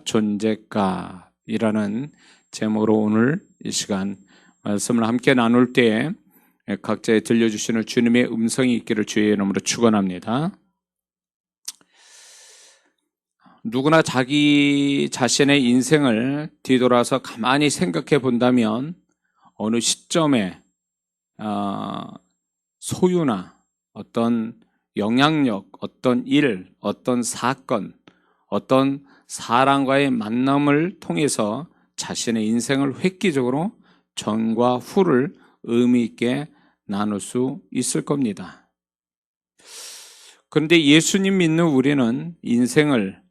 존재값이라는 제목으로 오늘 이 시간 말씀을 함께 나눌 때 각자의 들려주시는 주님의 음성이 있기를 주의 이름으로 축원합니다. 누구나 자기 자신의 인생을 뒤돌아서 가만히 생각해 본다면 어느 시점에 소유나 어떤 영향력, 어떤 일, 어떤 사건, 어떤 사람과의 만남을 통해서 자신의 인생을 획기적으로 전과 후를 의미 있게 나눌 수 있을 겁니다. 그런데 예수님 믿는 우리는 인생을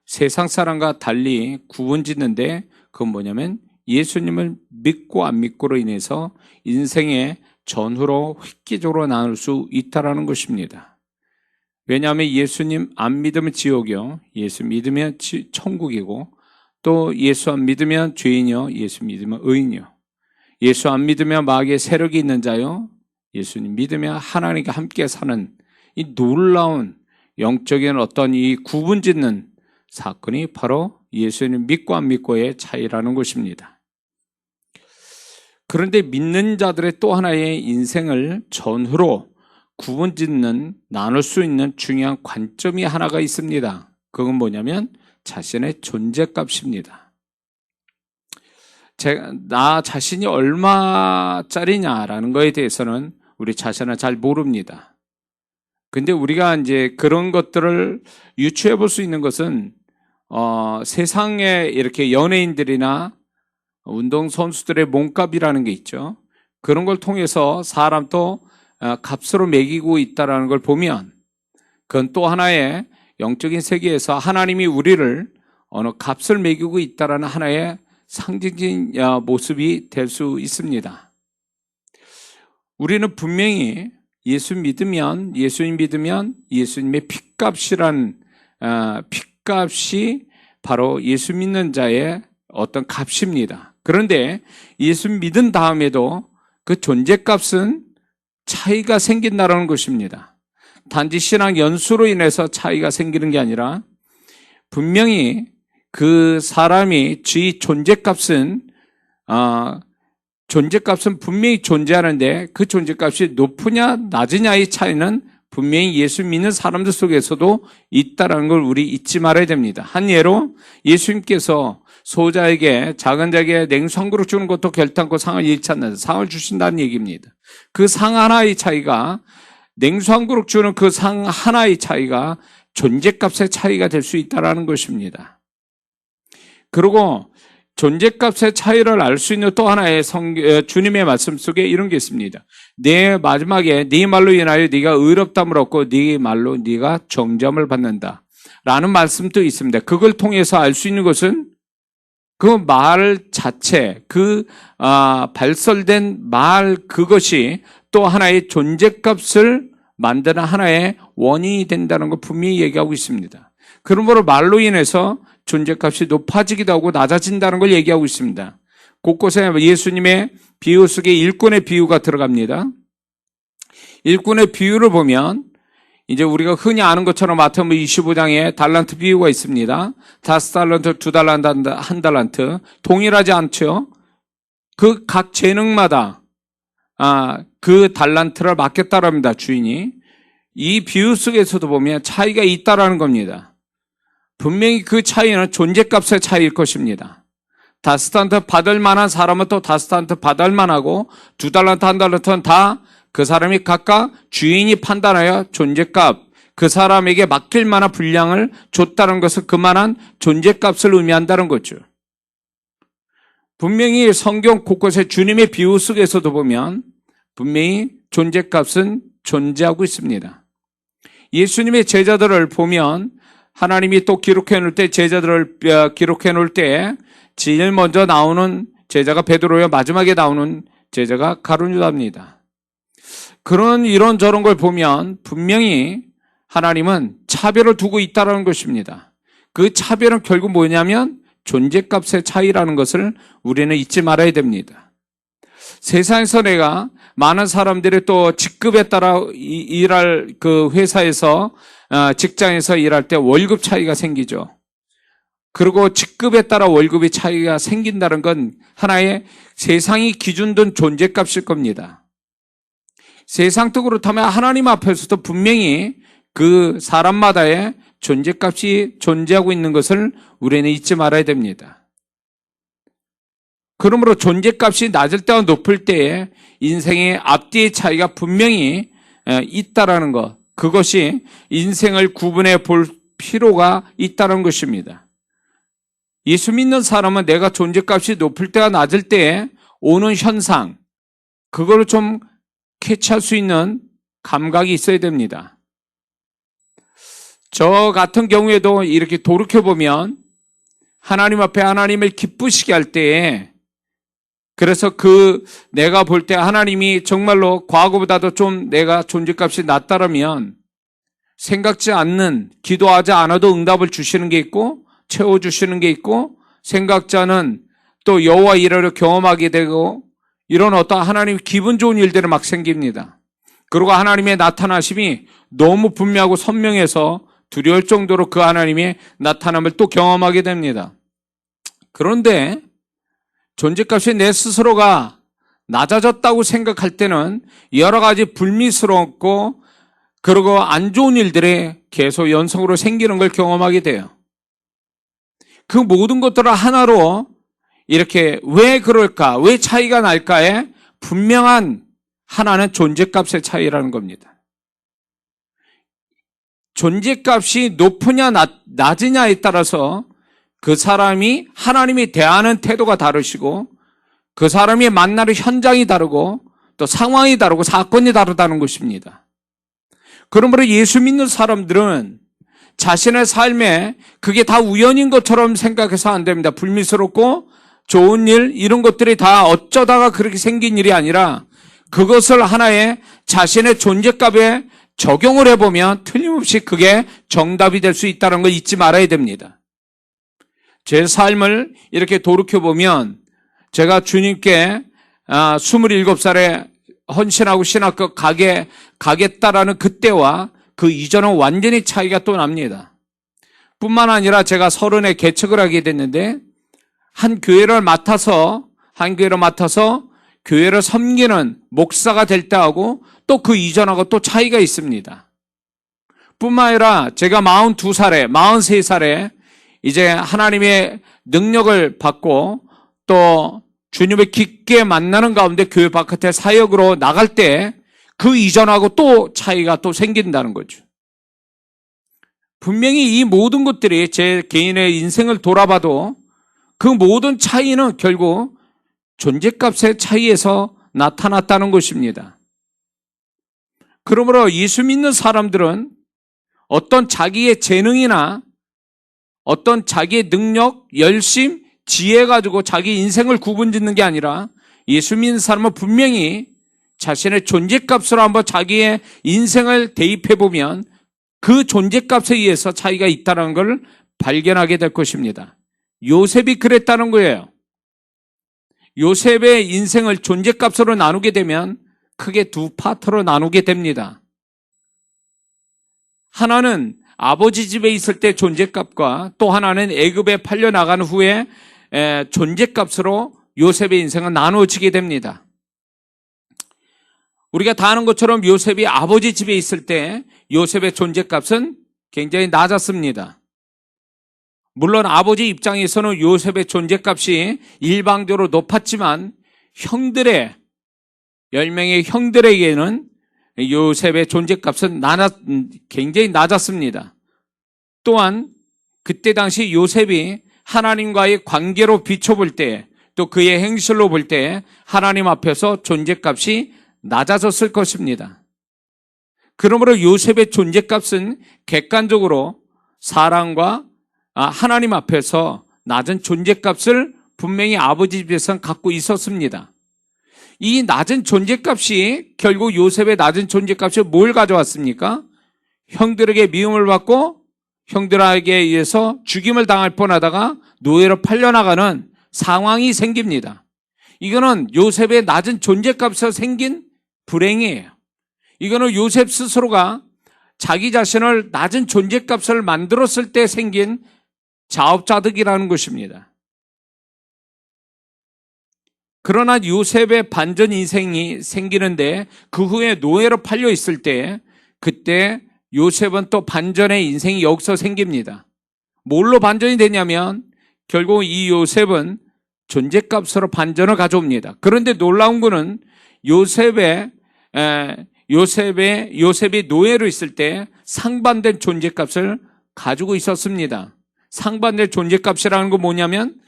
세상 사람과 달리 구분짓는데 그건 뭐냐면 예수님을 믿고 안 믿고로 인해서 인생의 전후로 획기적으로 나눌 수 있다는 것입니다. 왜냐하면 예수님 안 믿으면 지옥이요, 예수 믿으면 천국이고, 또 예수 안 믿으면 죄인이요, 예수 믿으면 의인이요, 예수 안 믿으면 마귀의 세력이 있는 자요, 예수님 믿으면 하나님과 함께 사는 이 놀라운 영적인 어떤 이 구분짓는 사건이 바로 예수님 믿고 안 믿고의 차이라는 것입니다. 그런데 믿는 자들의 또 하나의 인생을 전후로 구분짓는, 나눌 수 있는 중요한 관점이 하나가 있습니다. 그건 뭐냐면 자신의 존재값입니다. 나 자신이 얼마짜리냐라는 거에 대해서는 우리 자신은 잘 모릅니다. 근데 우리가 이제 그런 것들을 유추해 볼 수 있는 것은 세상에 이렇게 연예인들이나 운동선수들의 몸값이라는 게 있죠. 그런 걸 통해서 사람도 값으로 매기고 있다는 걸 보면 그건 또 하나의 영적인 세계에서 하나님이 우리를 어느 값을 매기고 있다는 하나의 상징적인 모습이 될 수 있습니다. 우리는 분명히 예수님 믿으면 예수님의 핏값이란 핏값이 바로 예수 믿는 자의 어떤 값입니다. 그런데 예수 믿은 다음에도 그 존재값은 차이가 생긴다는 것입니다. 단지 신앙 연수로 인해서 차이가 생기는 게 아니라 분명히 그 사람이 지 존재값은 분명히 존재하는데 그 존재값이 높으냐 낮으냐의 차이는 분명히 예수 믿는 사람들 속에서도 있다는 걸 우리 잊지 말아야 됩니다. 한 예로 예수님께서 소자에게, 작은 자에게 냉수 한 그릇 주는 것도 결단코 상을 잃지 않는다. 상을 주신다는 얘기입니다. 그 상 하나의 차이가, 냉수 한 그릇 주는 그 상 하나의 차이가 존재값의 차이가 될 수 있다는 것입니다. 그리고 존재값의 차이를 알 수 있는 또 하나의 주님의 말씀 속에 이런 게 있습니다. 내 마지막에 네 말로 인하여 네가 의롭다함을 얻고 네 말로 네가 정죄함을 받는다 라는 말씀도 있습니다. 그걸 통해서 알 수 있는 것은 그 말 자체, 발설된 말 그것이 또 하나의 존재값을 만드는 하나의 원인이 된다는 걸 분명히 얘기하고 있습니다. 그러므로 말로 인해서 존재값이 높아지기도 하고 낮아진다는 걸 얘기하고 있습니다. 곳곳에 예수님의 비유 속에 일꾼의 비유가 들어갑니다. 일꾼의 비유를 보면 이제 우리가 흔히 아는 것처럼 마태복음 25장에 달란트 비유가 있습니다. 5달란트, 2달란트, 1달란트 동일하지 않죠. 그 각 재능마다 그 달란트를 맡겼다고 합니다. 주인이. 이 비유 속에서도 보면 차이가 있다라는 겁니다. 분명히 그 차이는 존재값의 차이일 것입니다. 5달란트 받을 만한 사람은 또 5달란트 받을 만하고 2달란트, 1달란트는 다 그 사람이 각각 주인이 판단하여 존재값, 그 사람에게 맡길 만한 분량을 줬다는 것은 그만한 존재값을 의미한다는 거죠. 분명히 성경 곳곳에 주님의 비유 속에서도 보면 분명히 존재값은 존재하고 있습니다. 예수님의 제자들을 보면 하나님이 또 기록해 놓을 때, 제자들을 기록해 놓을 때 제일 먼저 나오는 제자가 베드로요, 마지막에 나오는 제자가 가룟 유다입니다. 그런 이런저런 걸 보면 분명히 하나님은 차별을 두고 있다는 것입니다. 그 차별은 결국 뭐냐면 존재값의 차이라는 것을 우리는 잊지 말아야 됩니다. 세상에서 내가 많은 사람들이 또 직급에 따라 일할 그 회사에서 직장에서 일할 때 월급 차이가 생기죠. 그리고 직급에 따라 월급의 차이가 생긴다는 건 하나의 세상이 기준 둔 존재값일 겁니다. 세상도 그렇다면 하나님 앞에서도 분명히 그 사람마다의 존재값이 존재하고 있는 것을 우리는 잊지 말아야 됩니다. 그러므로 존재값이 낮을 때와 높을 때에 인생의 앞뒤의 차이가 분명히 있다라는 것, 그것이 인생을 구분해 볼 필요가 있다는 것입니다. 예수 믿는 사람은 내가 존재값이 높을 때와 낮을 때에 오는 현상, 그걸 좀 캐치할 수 있는 감각이 있어야 됩니다. 저 같은 경우에도 이렇게 돌이켜보면 하나님 앞에 하나님을 기쁘시게 할 때에, 그래서 내가 볼 때 하나님이 정말로 과거보다도 좀 내가 존재값이 낮다라면 생각지 않는, 기도하지 않아도 응답을 주시는 게 있고 채워주시는 게 있고, 생각지 않은 또 여호와 일을 경험하게 되고, 이런 어떤 하나님 기분 좋은 일들이 막 생깁니다. 그리고 하나님의 나타나심이 너무 분명하고 선명해서 두려울 정도로 그 하나님의 나타남을 또 경험하게 됩니다. 그런데 존재값이 내 스스로가 낮아졌다고 생각할 때는 여러 가지 불미스럽고 그리고 안 좋은 일들이 계속 연속으로 생기는 걸 경험하게 돼요. 그 모든 것들을 하나로 이렇게 왜 그럴까, 왜 차이가 날까에 분명한 하나는 존재값의 차이라는 겁니다. 존재값이 높으냐 낮으냐에 따라서 그 사람이 하나님이 대하는 태도가 다르시고, 그 사람이 만나는 현장이 다르고 또 상황이 다르고 사건이 다르다는 것입니다. 그러므로 예수 믿는 사람들은 자신의 삶에 그게 다 우연인 것처럼 생각해서 안 됩니다. 불미스럽고 좋은 일, 이런 것들이 다 어쩌다가 그렇게 생긴 일이 아니라 그것을 하나의 자신의 존재값에 적용을 해보면 틀림없이 그게 정답이 될 수 있다는 걸 잊지 말아야 됩니다. 제 삶을 이렇게 돌이켜보면 제가 주님께 27살에 헌신하고 신학교 가겠다라는 그때와 그 이전은 완전히 차이가 또 납니다. 뿐만 아니라 제가 30에 개척을 하게 됐는데 한 교회를 맡아서 교회를 섬기는 목사가 될 때하고 또 그 이전하고 또 차이가 있습니다. 뿐만 아니라 제가 42살에 43살에 이제 하나님의 능력을 받고 또 주님을 깊게 만나는 가운데 교회 바깥에 사역으로 나갈 때 그 이전하고 또 차이가 또 생긴다는 거죠. 분명히 이 모든 것들이 제 개인의 인생을 돌아봐도 그 모든 차이는 결국 존재값의 차이에서 나타났다는 것입니다. 그러므로 예수 믿는 사람들은 어떤 자기의 재능이나 어떤 자기의 능력, 열심, 지혜 가지고 자기 인생을 구분짓는 게 아니라 예수 믿는 사람은 분명히 자신의 존재값으로 한번 자기의 인생을 대입해보면 그 존재값에 의해서 차이가 있다는 걸 발견하게 될 것입니다. 요셉이 그랬다는 거예요. 요셉의 인생을 존재값으로 나누게 되면 크게 두 파트로 나누게 됩니다. 하나는 아버지 집에 있을 때 존재값과 또 하나는 애굽에 팔려나간 후에 존재값으로 요셉의 인생은 나누어지게 됩니다. 우리가 다 아는 것처럼 요셉이 아버지 집에 있을 때 요셉의 존재값은 굉장히 낮았습니다. 물론 아버지 입장에서는 요셉의 존재값이 일방적으로 높았지만 10명의 형들에게는 요셉의 존재값은 굉장히 낮았습니다. 또한 그때 당시 요셉이 하나님과의 관계로 비춰볼 때, 또 그의 행실로 볼 때 하나님 앞에서 존재값이 낮아졌을 것입니다. 그러므로 요셉의 존재값은 객관적으로 사랑과 하나님 앞에서 낮은 존재값을 분명히 아버지 집에서는 갖고 있었습니다. 이 낮은 존재값이 결국 요셉의 낮은 존재값이 뭘 가져왔습니까? 형들에게 미움을 받고 형들에게 의해서 죽임을 당할 뻔하다가 노예로 팔려나가는 상황이 생깁니다. 이거는 요셉의 낮은 존재값에서 생긴 불행이에요. 이거는 요셉 스스로가 자기 자신을 낮은 존재값을 만들었을 때 생긴 자업자득이라는 것입니다. 그러나 요셉의 반전 인생이 생기는데 그 후에 노예로 팔려 있을 때 그때 요셉은 또 반전의 인생이 여기서 생깁니다. 뭘로 반전이 되냐면 결국 이 요셉은 존재값으로 반전을 가져옵니다. 그런데 놀라운 것은 요셉이 노예로 있을 때 상반된 존재값을 가지고 있었습니다. 상반된 존재값이라는 건 뭐냐면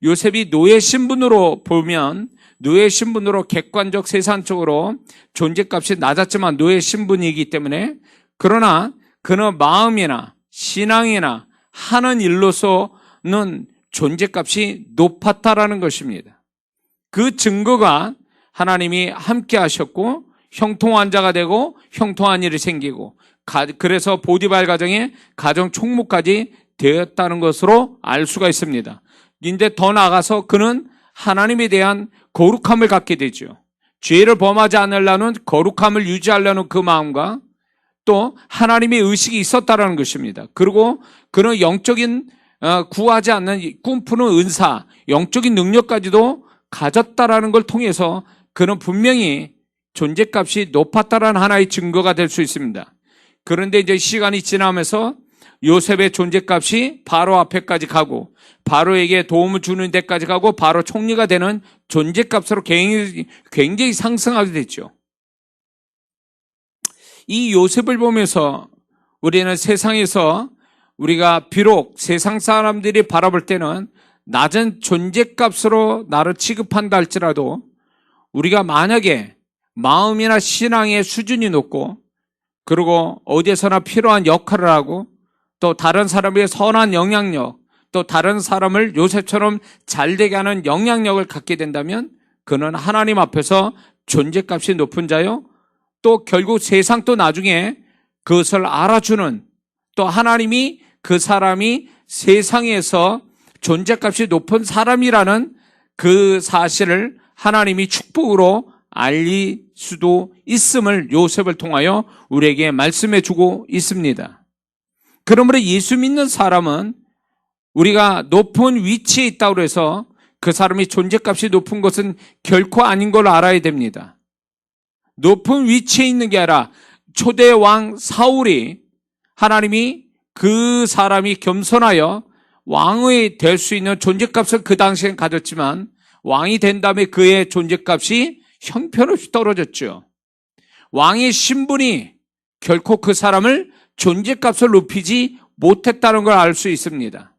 요셉이 노예 신분으로 보면 노예 신분으로 객관적 세상적으로 존재값이 낮았지만 노예 신분이기 때문에 그러나 그는 마음이나 신앙이나 하는 일로서는 존재값이 높았다라는 것입니다. 그 증거가 하나님이 함께 하셨고 형통한 자가 되고 형통한 일이 생기고 그래서 보디발 가정의 가정 총무까지 되었다는 것으로 알 수가 있습니다. 근데 더 나아가서 그는 하나님에 대한 거룩함을 갖게 되죠. 죄를 범하지 않으려는 거룩함을 유지하려는 그 마음과 또 하나님의 의식이 있었다는 것입니다. 그리고 그는 영적인 구하지 않는 꿈꾸는 은사, 영적인 능력까지도 가졌다라는 걸 통해서 그는 분명히 존재값이 높았다라는 하나의 증거가 될 수 있습니다. 그런데 이제 시간이 지나면서 요셉의 존재값이 바로 앞에까지 가고 바로에게 도움을 주는 데까지 가고 바로 총리가 되는 존재값으로 굉장히 상승하게 됐죠. 이 요셉을 보면서 우리는 세상에서 우리가 비록 세상 사람들이 바라볼 때는 낮은 존재값으로 나를 취급한다 할지라도 우리가 만약에 마음이나 신앙의 수준이 높고 그리고 어디에서나 필요한 역할을 하고 또 다른 사람의 선한 영향력 또 다른 사람을 요셉처럼 잘되게 하는 영향력을 갖게 된다면 그는 하나님 앞에서 존재값이 높은 자요 또 결국 세상 또 나중에 그것을 알아주는 또 하나님이 그 사람이 세상에서 존재값이 높은 사람이라는 그 사실을 하나님이 축복으로 알릴 수도 있음을 요셉을 통하여 우리에게 말씀해 주고 있습니다. 그러므로 예수 믿는 사람은 우리가 높은 위치에 있다고 해서 그 사람이 존재값이 높은 것은 결코 아닌 걸 알아야 됩니다. 높은 위치에 있는 게 아니라 초대 왕 사울이 하나님이 그 사람이 겸손하여 왕이 될 수 있는 존재값을 그 당시엔 가졌지만 왕이 된 다음에 그의 존재값이 형편없이 떨어졌죠. 왕의 신분이 결코 그 사람을 존재값을 높이지 못했다는 걸 알 수 있습니다.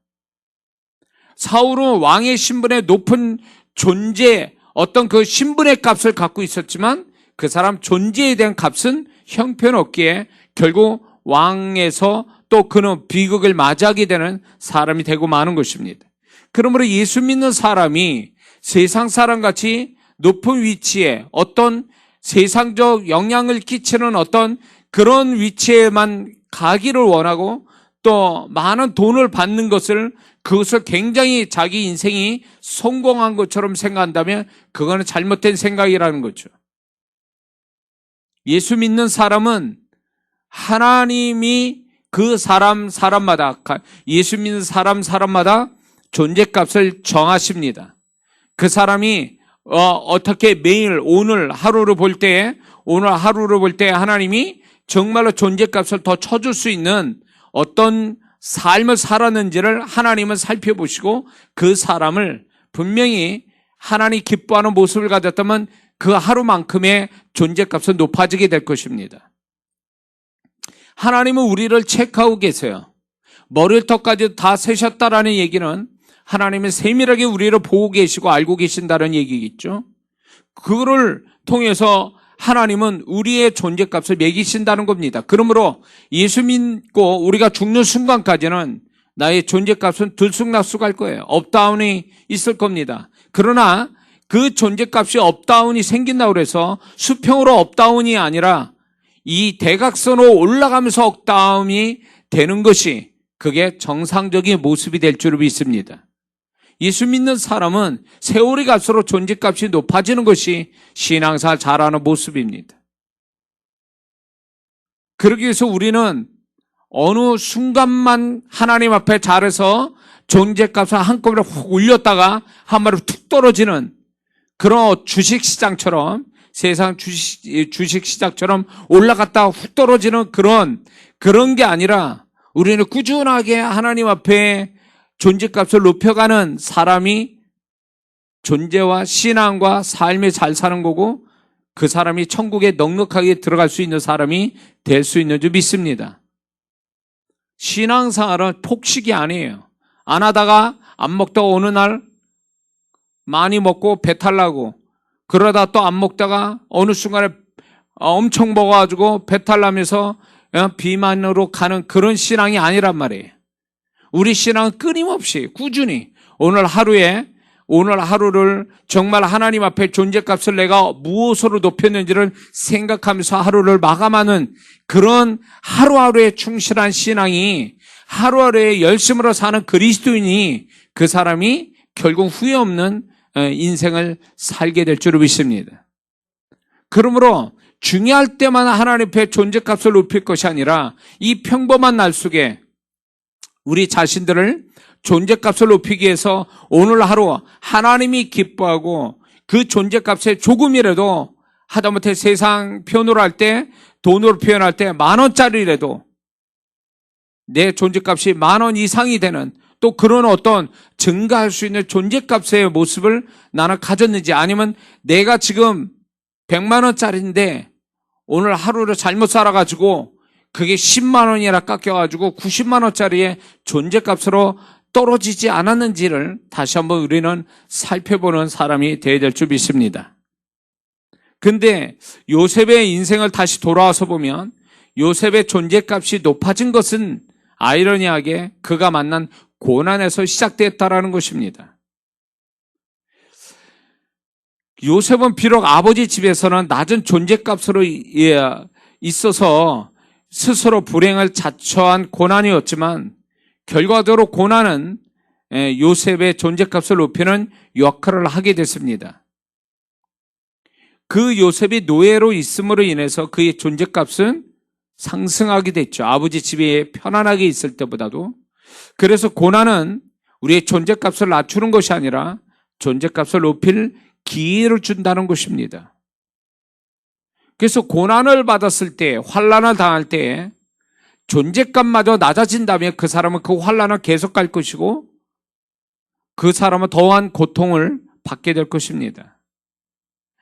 사울은 왕의 신분의 높은 존재, 어떤 그 신분의 값을 갖고 있었지만 그 사람 존재에 대한 값은 형편없기에 결국 왕에서 또 그는 비극을 맞이하게 되는 사람이 되고 마는 것입니다. 그러므로 예수 믿는 사람이 세상 사람같이 높은 위치에 어떤 세상적 영향을 끼치는 어떤 그런 위치에만 가기를 원하고 또 많은 돈을 받는 그것을 굉장히 자기 인생이 성공한 것처럼 생각한다면 그거는 잘못된 생각이라는 거죠. 예수 믿는 사람은 하나님이 그 사람마다 예수 믿는 사람마다 존재값을 정하십니다. 그 사람이 어떻게 매일 오늘 하루를 볼 때 하나님이 정말로 존재값을 더 쳐줄 수 있는 어떤 삶을 살았는지를 하나님은 살펴보시고 그 사람을 분명히 하나님 기뻐하는 모습을 가졌다면 그 하루만큼의 존재값은 높아지게 될 것입니다. 하나님은 우리를 체크하고 계세요. 머리털까지 다 세셨다라는 얘기는 하나님은 세밀하게 우리를 보고 계시고 알고 계신다는 얘기겠죠. 그거를 통해서 하나님은 우리의 존재값을 매기신다는 겁니다. 그러므로 예수 믿고 우리가 죽는 순간까지는 나의 존재값은 들쑥날쑥할 거예요. 업다운이 있을 겁니다. 그러나 그 존재값이 업다운이 생긴다고 해서 수평으로 업다운이 아니라 이 대각선으로 올라가면서 업다운이 되는 것이 그게 정상적인 모습이 될 줄 믿습니다. 예수 믿는 사람은 세월이 갈수록 존재값이 높아지는 것이 신앙생활 잘하는 모습입니다. 그러기 위해서 우리는 어느 순간만 하나님 앞에 잘해서 존재값을 한꺼번에 훅 올렸다가 한 마리 툭 떨어지는 그런 주식시장처럼, 세상 주식시장처럼 올라갔다가 훅 떨어지는 그런 게 아니라 우리는 꾸준하게 하나님 앞에 존재값을 높여가는 사람이 존재와 신앙과 삶에 잘 사는 거고, 그 사람이 천국에 넉넉하게 들어갈 수 있는 사람이 될 수 있는 줄 믿습니다. 신앙생활은 폭식이 아니에요. 안 하다가 안 먹다가 어느 날 많이 먹고 배탈 나고, 그러다 또 안 먹다가 어느 순간에 엄청 먹어가지고 배탈 나면서 비만으로 가는 그런 신앙이 아니란 말이에요. 우리 신앙은 끊임없이 꾸준히 오늘 하루를 정말 하나님 앞에 존재값을 내가 무엇으로 높였는지를 생각하면서 하루를 마감하는 그런 하루하루에 충실한 신앙이, 하루하루에 열심으로 사는 그리스도인이, 그 사람이 결국 후회 없는 인생을 살게 될 줄로 믿습니다. 그러므로 중요할 때만 하나님 앞에 존재값을 높일 것이 아니라 이 평범한 날 속에 우리 자신들을 존재값을 높이기 위해서 오늘 하루 하나님이 기뻐하고 그 존재값에 조금이라도, 하다못해 세상 표현으로 할 때, 돈으로 표현할 때 10,000원짜리라도 내 존재값이 10,000원 이상이 되는, 또 그런 어떤 증가할 수 있는 존재값의 모습을 나는 가졌는지, 아니면 내가 지금 100만원짜리인데 오늘 하루를 잘못 살아가지고 그게 10만원이나 깎여가지고 90만원짜리의 존재값으로 떨어지지 않았는지를 다시 한번 우리는 살펴보는 사람이 되어야 될 줄 믿습니다. 근데 요셉의 인생을 다시 돌아와서 보면 요셉의 존재값이 높아진 것은 아이러니하게 그가 만난 고난에서 시작됐다라는 것입니다. 요셉은 비록 아버지 집에서는 낮은 존재값으로 있어서 스스로 불행을 자초한 고난이었지만, 결과적으로 고난은 요셉의 존재값을 높이는 역할을 하게 됐습니다. 그 요셉이 노예로 있음으로 인해서 그의 존재값은 상승하게 됐죠. 아버지 집에 편안하게 있을 때보다도. 그래서 고난은 우리의 존재값을 낮추는 것이 아니라 존재값을 높일 기회를 준다는 것입니다. 그래서 고난을 받았을 때, 환난을 당할 때 존재값마저 낮아진다면 그 사람은 그 환난을 계속 갈 것이고, 그 사람은 더한 고통을 받게 될 것입니다.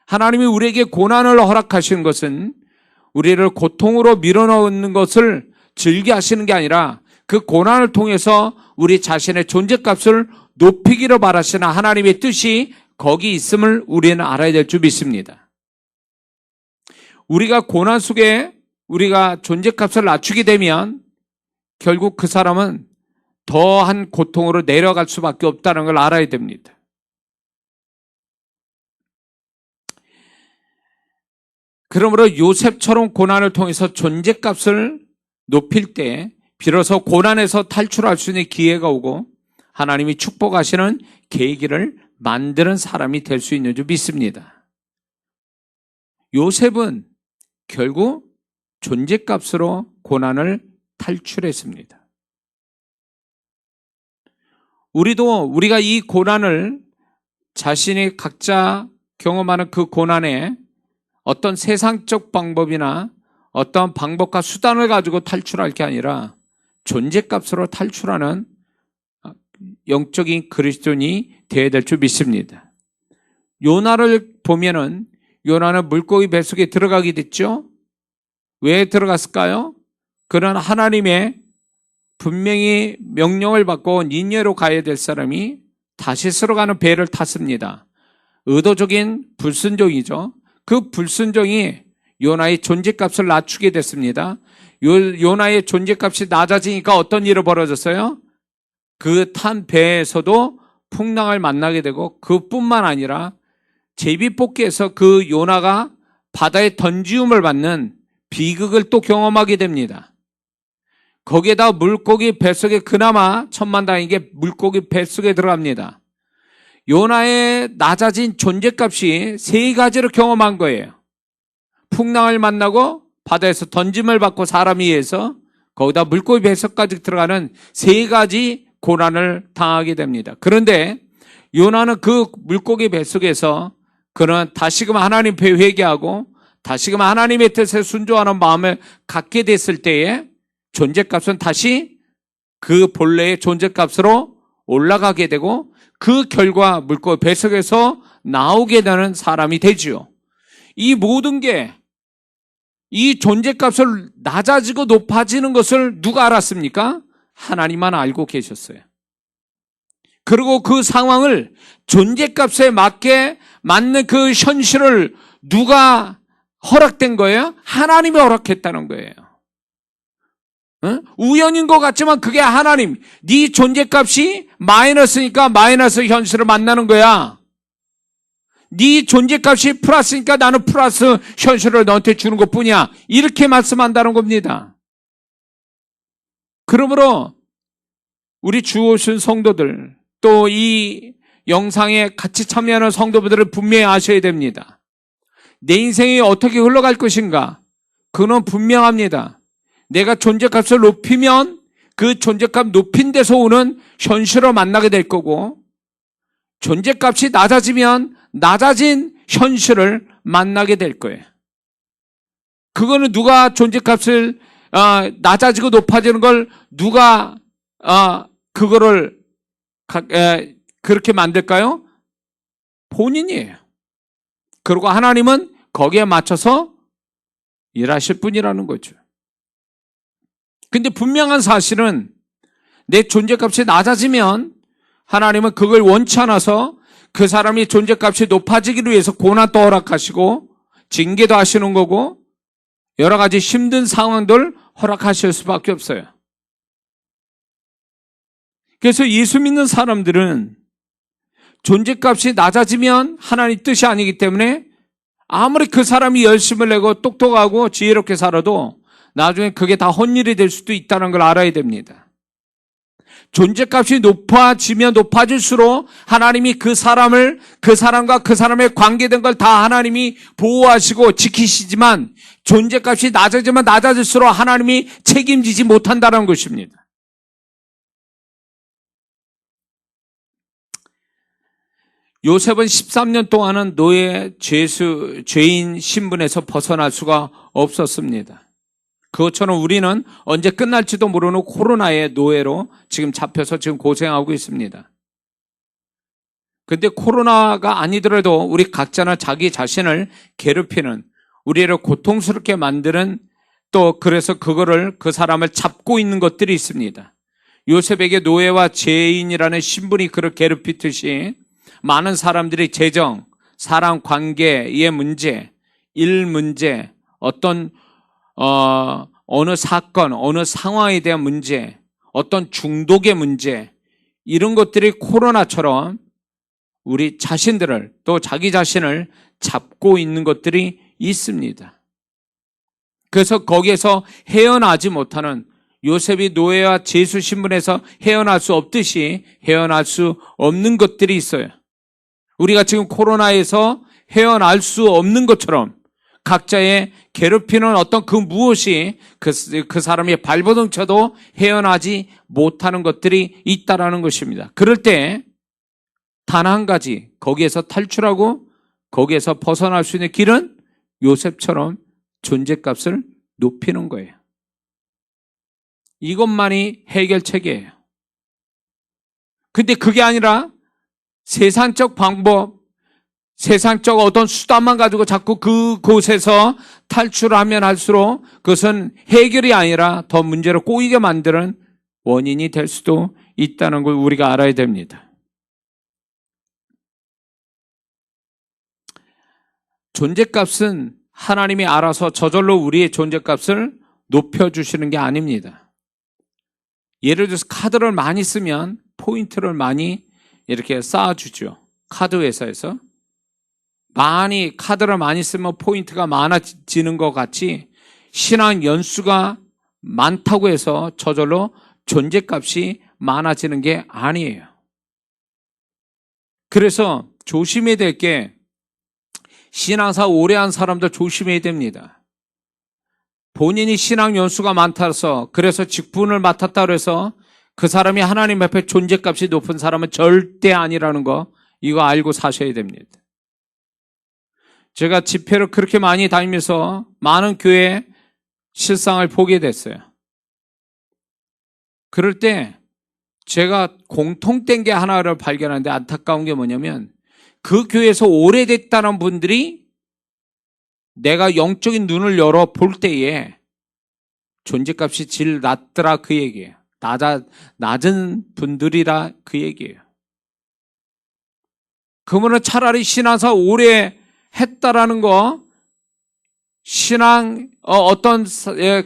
하나님이 우리에게 고난을 허락하시는 것은 우리를 고통으로 밀어넣는 것을 즐겨 하시는 게 아니라 그 고난을 통해서 우리 자신의 존재값을 높이기를 바라시는 하나님의 뜻이 거기 있음을 우리는 알아야 될 줄 믿습니다. 우리가 고난 속에 우리가 존재값을 낮추게 되면 결국 그 사람은 더한 고통으로 내려갈 수밖에 없다는 걸 알아야 됩니다. 그러므로 요셉처럼 고난을 통해서 존재값을 높일 때 비로소 고난에서 탈출할 수 있는 기회가 오고 하나님이 축복하시는 계기를 만드는 사람이 될 수 있는 줄 믿습니다. 요셉은 결국 존재값으로 고난을 탈출했습니다. 우리가 이 고난을 자신이 각자 경험하는 그 고난에 어떤 세상적 방법이나 어떤 방법과 수단을 가지고 탈출할 게 아니라 존재값으로 탈출하는 영적인 그리스도인이 되어야 될 줄 믿습니다. 요나를 보면은 요나는 물고기 뱃속에 들어가게 됐죠. 왜 들어갔을까요? 그는 하나님의 분명히 명령을 받고 니느웨로 가야 될 사람이 다시스로 가는 배를 탔습니다. 의도적인 불순종이죠. 그 불순종이 요나의 존재값을 낮추게 됐습니다. 요나의 존재값이 낮아지니까 어떤 일이 벌어졌어요? 그 탄 배에서도 풍랑을 만나게 되고, 그뿐만 아니라 제비뽑기에서 그 요나가 바다에 던지움을 받는 비극을 또 경험하게 됩니다. 거기에다 물고기 뱃속에 그나마 천만다행인 게 물고기 뱃속에 들어갑니다. 요나의 낮아진 존재값이 세 가지를 경험한 거예요. 풍랑을 만나고 바다에서 던짐을 받고 사람 위에서, 거기다 물고기 뱃속까지 들어가는 세 가지 고난을 당하게 됩니다. 그런데 요나는 그 물고기 뱃속에서 그는 다시금 하나님 앞에 회개하고 다시금 하나님의 뜻에 순종하는 마음을 갖게 됐을 때에 존재값은 다시 그 본래의 존재값으로 올라가게 되고 그 결과 물고기 뱃속에서 나오게 되는 사람이 되지요. 이 모든 게 이 존재값을 낮아지고 높아지는 것을 누가 알았습니까? 하나님만 알고 계셨어요. 그리고 그 상황을 존재값에 맞는 그 현실을 누가 허락된 거예요? 하나님이 허락했다는 거예요. 우연인 것 같지만 그게 하나님, 네 존재값이 마이너스니까 마이너스 현실을 만나는 거야. 네 존재값이 플러스니까 나는 플러스 현실을 너한테 주는 것뿐이야. 이렇게 말씀한다는 겁니다. 그러므로 우리 주 오신 성도들, 또 이 영상에 같이 참여하는 성도분들은 분명히 아셔야 됩니다. 내 인생이 어떻게 흘러갈 것인가? 그건 분명합니다. 내가 존재값을 높이면 그 존재값 높인 데서 오는 현실을 만나게 될 거고, 존재값이 낮아지면 낮아진 현실을 만나게 될 거예요. 그거는 누가 존재값을 낮아지고 높아지는 걸 누가 그거를 그렇게 만들까요? 본인이에요. 그리고 하나님은 거기에 맞춰서 일하실 분이라는 거죠. 근데 분명한 사실은 내 존재값이 낮아지면 하나님은 그걸 원치 않아서 그 사람이 존재값이 높아지기 위해서 고난도 허락하시고 징계도 하시는 거고 여러 가지 힘든 상황들 허락하실 수밖에 없어요. 그래서 예수 믿는 사람들은 존재값이 낮아지면 하나님 뜻이 아니기 때문에 아무리 그 사람이 열심을 내고 똑똑하고 지혜롭게 살아도 나중에 그게 다 헛일이 될 수도 있다는 걸 알아야 됩니다. 존재값이 높아지면 높아질수록 하나님이 그 사람과 그 사람의 관계된 걸 다 하나님이 보호하시고 지키시지만 존재값이 낮아지면 낮아질수록 하나님이 책임지지 못한다는 것입니다. 요셉은 13년 동안은 노예 죄인 신분에서 벗어날 수가 없었습니다. 그것처럼 우리는 언제 끝날지도 모르는 코로나의 노예로 지금 잡혀서 지금 고생하고 있습니다. 근데 코로나가 아니더라도 우리 각자는 자기 자신을 괴롭히는, 우리를 고통스럽게 만드는, 또 그래서 그거를 그 사람을 잡고 있는 것들이 있습니다. 요셉에게 노예와 죄인이라는 신분이 그를 괴롭히듯이 많은 사람들이 재정, 사람 관계의 문제, 일 문제, 어느 사건, 어느 상황에 대한 문제, 어떤 중독의 문제, 이런 것들이 코로나처럼 우리 자신들을, 또 자기 자신을 잡고 있는 것들이 있습니다. 그래서 거기에서 헤어나지 못하는, 요셉이 노예와 죄수 신분에서 헤어날 수 없듯이 헤어날 수 없는 것들이 있어요. 우리가 지금 코로나에서 헤어날 수 없는 것처럼 각자의 괴롭히는 어떤 그 무엇이 그 사람의 발버둥쳐도 헤어나지 못하는 것들이 있다라는 것입니다. 그럴 때 단 한 가지, 거기에서 탈출하고 거기에서 벗어날 수 있는 길은 요셉처럼 존재값을 높이는 거예요. 이것만이 해결책이에요. 근데 그게 아니라 세상적 방법, 세상적 어떤 수단만 가지고 자꾸 그곳에서 탈출하면 할수록 그것은 해결이 아니라 더 문제를 꼬이게 만드는 원인이 될 수도 있다는 걸 우리가 알아야 됩니다. 존재값은 하나님이 알아서 저절로 우리의 존재값을 높여주시는 게 아닙니다. 예를 들어서 카드를 많이 쓰면 포인트를 많이 이렇게 쌓아주죠. 카드 회사에서. 많이 카드를 많이 쓰면 포인트가 많아지는 것 같이 신앙 연수가 많다고 해서 저절로 존재값이 많아지는 게 아니에요. 그래서 조심해야 될 게, 신앙사 오래 한 사람들 조심해야 됩니다. 본인이 신앙 연수가 많다서 그래서 직분을 맡았다 그래서 그 사람이 하나님 앞에 존재값이 높은 사람은 절대 아니라는 거 이거 알고 사셔야 됩니다. 제가 집회를 그렇게 많이 다니면서 많은 교회 실상을 보게 됐어요. 그럴 때 제가 공통된 게 하나를 발견하는데 안타까운 게 뭐냐면 그 교회에서 오래됐다는 분들이 내가 영적인 눈을 열어 볼 때에 존재값이 질 낮더라 그 얘기예요. 낮은 분들이라 그 얘기예요. 그러면 차라리 신앙사 오래 했다라는 거 신앙 어떤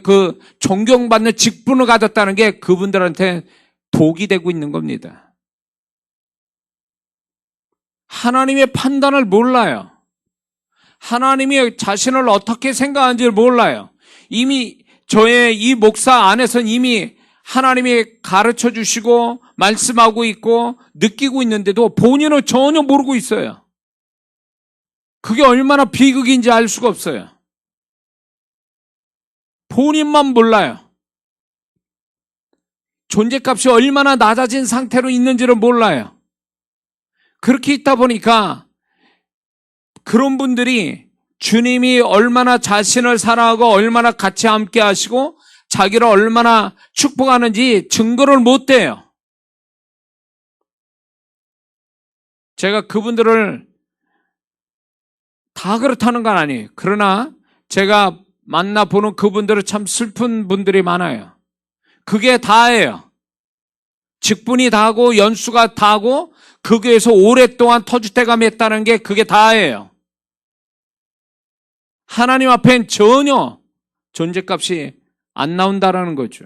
그 존경받는 직분을 가졌다는 게 그분들한테 독이 되고 있는 겁니다. 하나님의 판단을 몰라요. 하나님이 자신을 어떻게 생각하는지를 몰라요. 이미 저의 이 목사 안에서는 이미 하나님이 가르쳐 주시고 말씀하고 있고 느끼고 있는데도 본인은 전혀 모르고 있어요. 그게 얼마나 비극인지 알 수가 없어요. 본인만 몰라요. 존재값이 얼마나 낮아진 상태로 있는지를 몰라요. 그렇게 있다 보니까 그런 분들이 주님이 얼마나 자신을 사랑하고 얼마나 같이 함께 하시고 자기를 얼마나 축복하는지 증거를 못 대요. 제가 그분들을 다 그렇다는 건 아니에요. 그러나 제가 만나보는 그분들은 참 슬픈 분들이 많아요. 그게 다예요. 직분이 다고 연수가 다고 그 교회에서 오랫동안 터줏대감 했다는 게 그게 다예요. 하나님 앞엔 전혀 존재값이 안 나온다라는 거죠.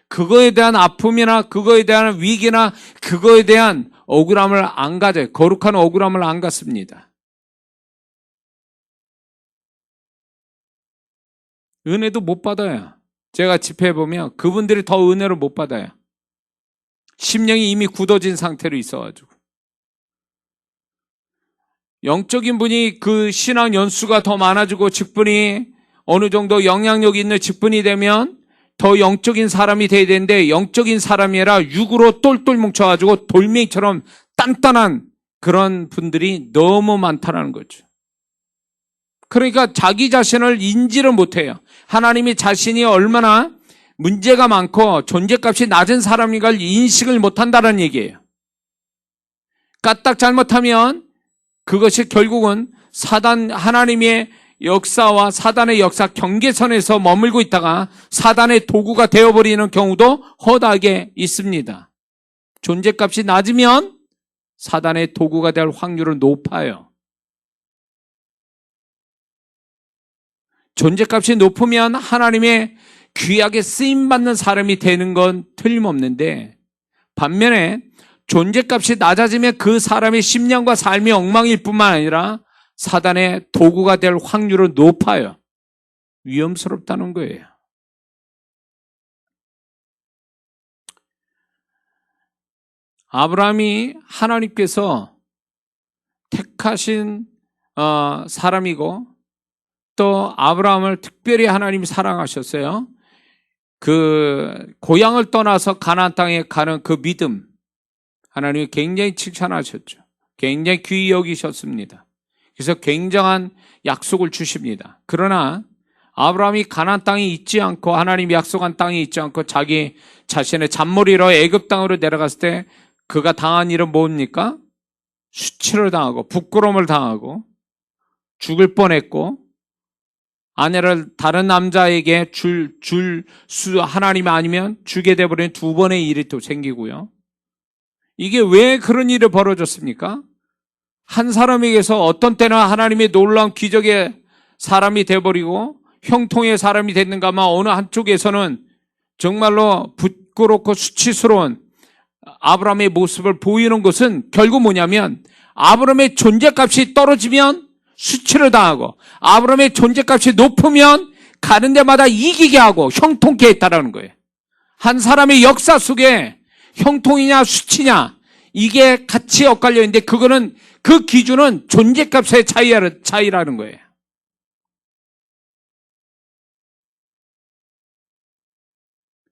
그거에 대한 아픔이나 그거에 대한 위기나 그거에 대한 억울함을 안 가져요. 거룩한 억울함을 안 갖습니다. 은혜도 못 받아요. 제가 집회해 보면 그분들이 더 은혜를 못 받아요. 심령이 이미 굳어진 상태로 있어가지고. 영적인 분이 그 신앙 연수가 더 많아지고 직분이 어느 정도 영향력이 있는 직분이 되면 더 영적인 사람이 돼야 되는데 영적인 사람이 아니라 육으로 똘똘 뭉쳐가지고 돌멩이처럼 단단한 그런 분들이 너무 많다는 거죠. 그러니까 자기 자신을 인지를 못해요. 하나님이 자신이 얼마나 문제가 많고 존재값이 낮은 사람인가를 인식을 못한다는 얘기예요. 까딱 잘못하면 그것이 결국은 하나님의 역사와 사단의 역사 경계선에서 머물고 있다가 사단의 도구가 되어버리는 경우도 허다하게 있습니다. 존재값이 낮으면 사단의 도구가 될 확률은 높아요. 존재값이 높으면 하나님의 귀하게 쓰임받는 사람이 되는 건 틀림없는데 반면에 존재값이 낮아지면 그 사람의 심령과 삶이 엉망일 뿐만 아니라 사단의 도구가 될 확률은 높아요. 위험스럽다는 거예요. 아브라함이 하나님께서 택하신 사람이고 또 아브라함을 특별히 하나님이 사랑하셨어요. 그 고향을 떠나서 가나안 땅에 가는 그 믿음 하나님이 굉장히 칭찬하셨죠. 굉장히 귀히 여기셨습니다. 그래서 굉장한 약속을 주십니다. 그러나 아브라함이 가나안 땅에 있지 않고 하나님이 약속한 땅에 있지 않고 자기 자신의 잔머리로 애굽 땅으로 내려갔을 때 그가 당한 일은 뭡니까? 수치를 당하고 부끄러움을 당하고 죽을 뻔했고 아내를 다른 남자에게 하나님 아니면 주게 되어버린 두 번의 일이 또 생기고요. 이게 왜 그런 일이 벌어졌습니까? 한 사람에게서 어떤 때는 하나님의 놀라운 기적의 사람이 되어버리고 형통의 사람이 됐는가 하면 어느 한쪽에서는 정말로 부끄럽고 수치스러운 아브라함의 모습을 보이는 것은 결국 뭐냐면 아브라함의 존재값이 떨어지면 수치를 당하고 아브라함의 존재값이 높으면 가는 데마다 이기게 하고 형통케 했다라는 거예요. 한 사람의 역사 속에 형통이냐 수치냐 이게 같이 엇갈려 있는데 그거는 그 기준은 존재값의 차이라는 거예요.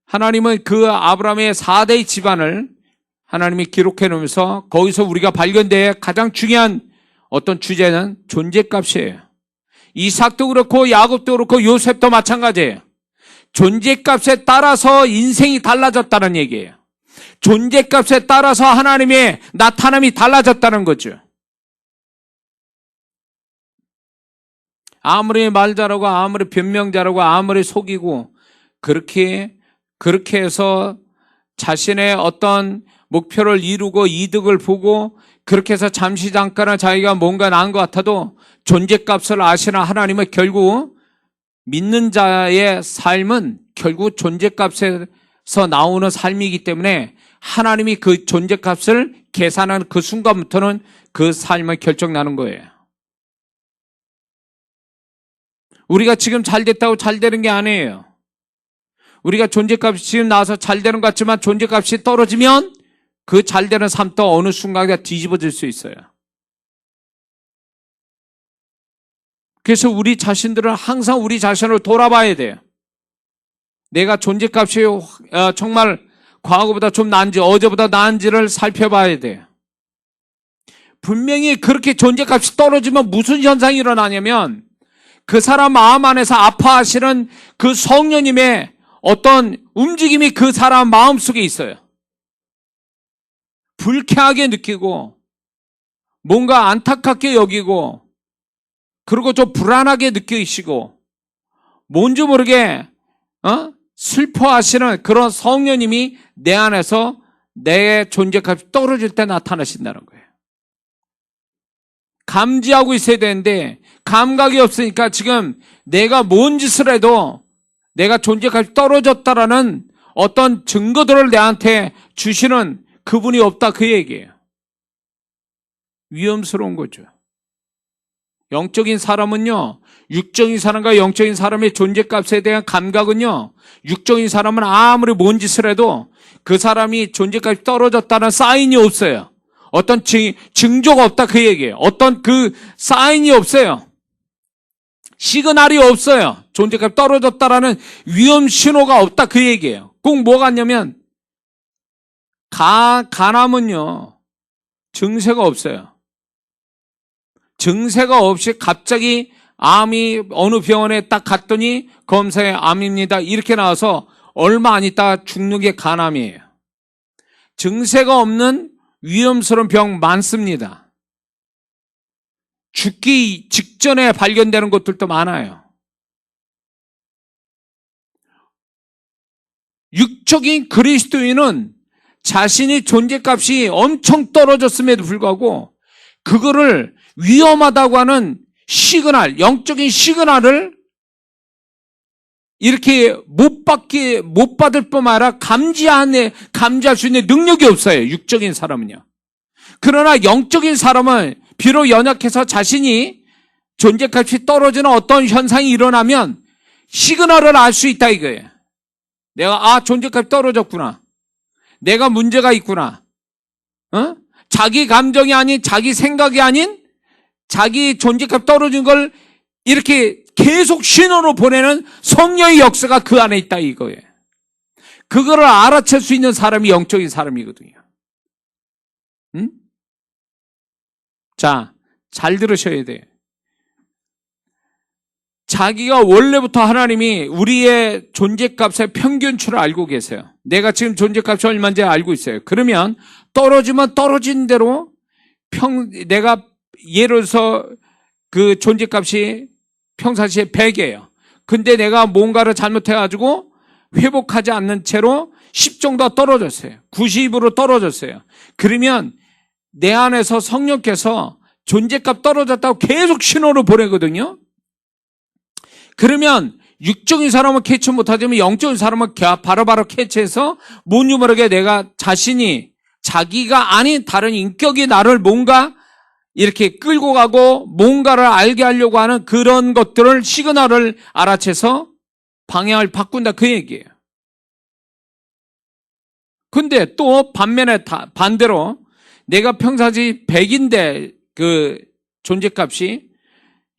하나님은 그 아브라함의 4대의 집안을 하나님이 기록해 놓으면서 거기서 우리가 발견될 가장 중요한 어떤 주제는 존재값이에요. 이삭도 그렇고 야곱도 그렇고 요셉도 마찬가지예요. 존재값에 따라서 인생이 달라졌다는 얘기예요. 존재값에 따라서 하나님의 나타남이 달라졌다는 거죠. 아무리 말 잘하고 아무리 변명 잘하고 아무리 속이고 그렇게 해서 자신의 어떤 목표를 이루고 이득을 보고 그렇게 해서 잠시 잠깐은 자기가 뭔가 나은 것 같아도 존재값을 아시는 하나님은 결국 믿는 자의 삶은 결국 존재값에서 나오는 삶이기 때문에 하나님이 그 존재값을 계산하는 그 순간부터는 그 삶을 결정나는 거예요. 우리가 지금 잘 됐다고 잘 되는 게 아니에요. 우리가 존재값이 지금 나와서 잘 되는 것 같지만 존재값이 떨어지면 그 잘 되는 삶도 어느 순간에 뒤집어질 수 있어요. 그래서 우리 자신들은 항상 우리 자신을 돌아봐야 돼요. 내가 존재값이 정말 과거보다 좀 나은지 어제보다 나은지를 살펴봐야 돼요. 분명히 그렇게 존재값이 떨어지면 무슨 현상이 일어나냐면 그 사람 마음 안에서 아파하시는 그 성령님의 어떤 움직임이 그 사람 마음속에 있어요. 불쾌하게 느끼고 뭔가 안타깝게 여기고 그리고 좀 불안하게 느끼시고 뭔지 모르게 슬퍼하시는 그런 성령님이 내 안에서 내 존재값이 떨어질 때 나타나신다는 거예요. 감지하고 있어야 되는데 감각이 없으니까 지금 내가 뭔 짓을 해도 내가 존재값이 떨어졌다라는 어떤 증거들을 내한테 주시는 그분이 없다 그 얘기예요. 위험스러운 거죠. 영적인 사람은요, 육적인 사람과 영적인 사람의 존재값에 대한 감각은요, 육적인 사람은 아무리 뭔 짓을 해도 그 사람이 존재값이 떨어졌다는 사인이 없어요. 어떤 징조가 없다 그 얘기예요. 어떤 그 사인이 없어요. 시그널이 없어요. 존재값이 떨어졌다라는 위험 신호가 없다 그 얘기예요. 꼭 뭐 같냐면 간암은요 증세가 없어요. 증세가 없이 갑자기 암이 어느 병원에 딱 갔더니 검사에 암입니다 이렇게 나와서 얼마 안 있다가 죽는 게 간암이에요. 증세가 없는 위험스러운 병 많습니다. 죽기 직전에 발견되는 것들도 많아요. 육적인 그리스도인은 자신이 존재값이 엄청 떨어졌음에도 불구하고 그거를 위험하다고 하는 시그널, 영적인 시그널을 이렇게 못 받을 뿐만 아니라 감지할 수 있는 능력이 없어요. 육적인 사람은요. 그러나 영적인 사람은 비록 연약해서 자신이 존재값이 떨어지는 어떤 현상이 일어나면 시그널을 알 수 있다 이거예요. 내가 존재값이 떨어졌구나. 내가 문제가 있구나. 자기 감정이 아닌 자기 생각이 아닌 자기 존재값 떨어진 걸 이렇게 계속 신호로 보내는 성령의 역사가 그 안에 있다 이거예요. 그거를 알아챌 수 있는 사람이 영적인 사람이거든요. 자, 잘 들으셔야 돼요. 자기가 원래부터 하나님이 우리의 존재값의 평균치를 알고 계세요. 내가 지금 존재값이 얼마인지 알고 있어요. 그러면 떨어지면 떨어진 대로 내가 예를 들어서 그 존재값이 평상시에 100이에요. 근데 내가 뭔가를 잘못해가지고 회복하지 않는 채로 10 정도 떨어졌어요. 90으로 떨어졌어요. 그러면 내 안에서 성령께서 존재값 떨어졌다고 계속 신호를 보내거든요. 그러면 육적인 사람은 캐치 못하지만 영적인 사람은 바로바로 캐치해서 뭔지 모르게 내가 자신이 자기가 아닌 다른 인격이 나를 뭔가 이렇게 끌고 가고 뭔가를 알게 하려고 하는 그런 것들을 시그널을 알아채서 방향을 바꾼다 그 얘기예요. 근데 또 반대로 내가 평상시 100인데 그 존재값이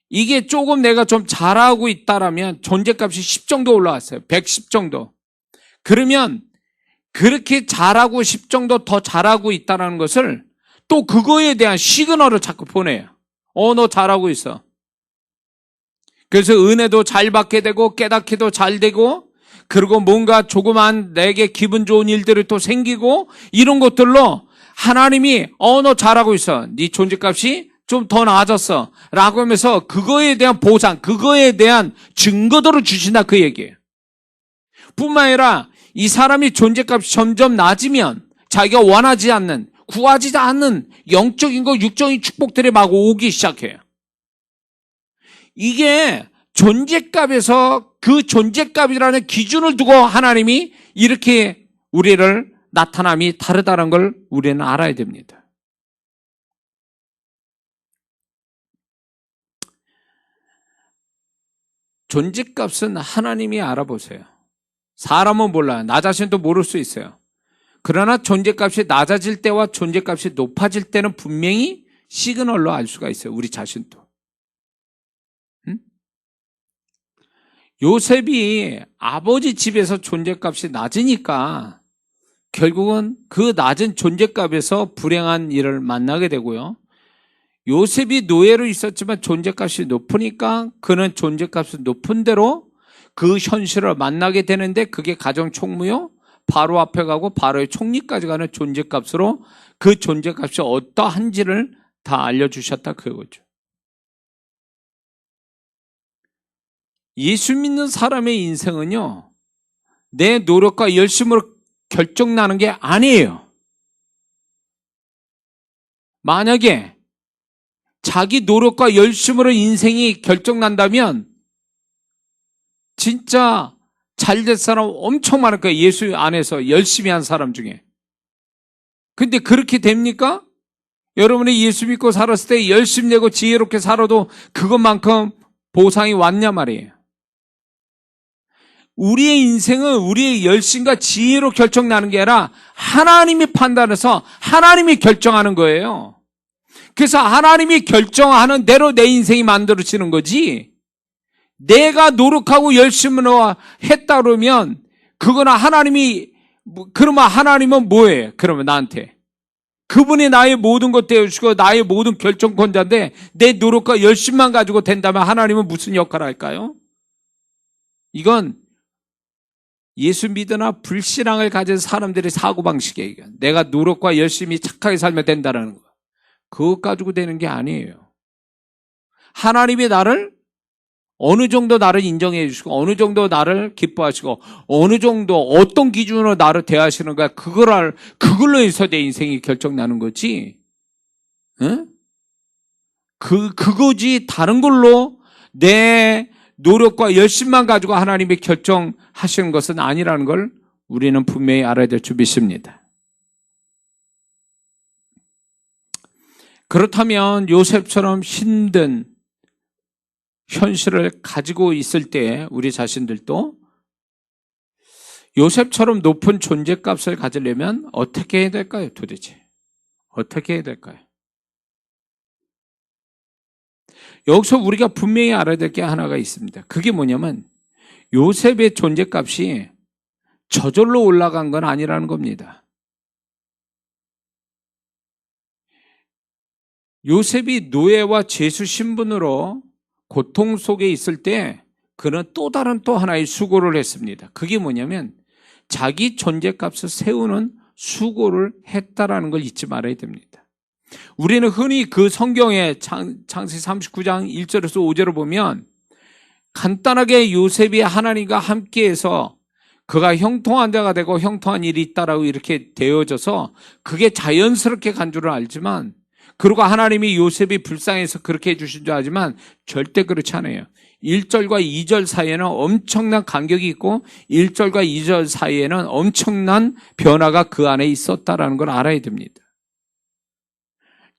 이게 조금 내가 좀 잘하고 있다라면 존재값이 10 정도 올라왔어요. 110 정도. 그러면 그렇게 잘하고 싶 정도 더 잘하고 있다는 것을 또 그거에 대한 시그널을 자꾸 보내요. 너 잘하고 있어. 그래서 은혜도 잘 받게 되고 깨닫기도 잘 되고, 그리고 뭔가 조그만 내게 기분 좋은 일들이 또 생기고, 이런 것들로 하나님이 너 잘하고 있어. 네 존재값이 좀 더 나아졌어 라고 하면서 그거에 대한 보상, 그거에 대한 증거들을 주신다, 그 얘기예요. 뿐만 아니라 이 사람이 존재값이 점점 낮으면 자기가 원하지 않는, 구하지 않는 영적인 거, 육적인 축복들이 막 오기 시작해요. 이게 존재값에서 그 존재값이라는 기준을 두고 하나님이 이렇게 우리를 나타남이 다르다는 걸 우리는 알아야 됩니다. 존재값은 하나님이 알아보세요. 사람은 몰라요. 나 자신도 모를 수 있어요. 그러나 존재값이 낮아질 때와 존재값이 높아질 때는 분명히 시그널로 알 수가 있어요. 우리 자신도. 요셉이 아버지 집에서 존재값이 낮으니까 결국은 그 낮은 존재값에서 불행한 일을 만나게 되고요. 요셉이 노예로 있었지만 존재값이 높으니까 그는 존재값이 높은 대로 그 현실을 만나게 되는데, 그게 가정 총무요, 바로 앞에 가고 바로의 총리까지 가는 존재값으로 그 존재값이 어떠한지를 다 알려주셨다, 그거죠. 예수 믿는 사람의 인생은요, 내 노력과 열심으로 결정나는 게 아니에요. 만약에 자기 노력과 열심으로 인생이 결정난다면 진짜 잘될 사람 엄청 많을 거예요. 예수 안에서 열심히 한 사람 중에. 근데 그렇게 됩니까? 여러분이 예수 믿고 살았을 때 열심히 내고 지혜롭게 살아도 그것만큼 보상이 왔냐 말이에요. 우리의 인생은 우리의 열심과 지혜로 결정나는 게 아니라 하나님이 판단해서 하나님이 결정하는 거예요. 그래서 하나님이 결정하는 대로 내 인생이 만들어지는 거지, 내가 노력하고 열심으로 했다 그러면 그거는 그러면 하나님은 뭐예요? 그러면 나한테 그분이 나의 모든 것 되어주시고 나의 모든 결정권자인데 내 노력과 열심만 가지고 된다면 하나님은 무슨 역할을 할까요? 이건 예수 믿으나 불신앙을 가진 사람들의 사고방식이에요. 내가 노력과 열심히 착하게 살면 된다는 거. 그것 가지고 되는 게 아니에요. 하나님이 어느 정도 나를 인정해 주시고, 어느 정도 나를 기뻐하시고, 어느 정도 어떤 기준으로 나를 대하시는가, 그걸로 해서 내 인생이 결정나는 거지. 응? 그거지, 다른 걸로 내 노력과 열심만 가지고 하나님이 결정하시는 것은 아니라는 걸 우리는 분명히 알아야 될 줄 믿습니다. 그렇다면 요셉처럼 힘든 현실을 가지고 있을 때 우리 자신들도 요셉처럼 높은 존재값을 가지려면 어떻게 해야 될까요? 도대체 어떻게 해야 될까요? 여기서 우리가 분명히 알아야 될 게 하나가 있습니다. 그게 뭐냐면 요셉의 존재값이 저절로 올라간 건 아니라는 겁니다. 요셉이 노예와 죄수 신분으로 고통 속에 있을 때 그는 또 다른 또 하나의 수고를 했습니다. 그게 뭐냐면 자기 존재값을 세우는 수고를 했다라는 걸 잊지 말아야 됩니다. 우리는 흔히 그 성경의 창세기 39장 1절에서 5절을 보면 간단하게 요셉이 하나님과 함께해서 그가 형통한 자가 되고 형통한 일이 있다라고 이렇게 되어져서 그게 자연스럽게 간 줄은 알지만, 그리고 하나님이 요셉이 불쌍해서 그렇게 해주신 줄 알지만 절대 그렇지 않아요. 1절과 2절 사이에는 엄청난 간격이 있고 1절과 2절 사이에는 엄청난 변화가 그 안에 있었다라는 걸 알아야 됩니다.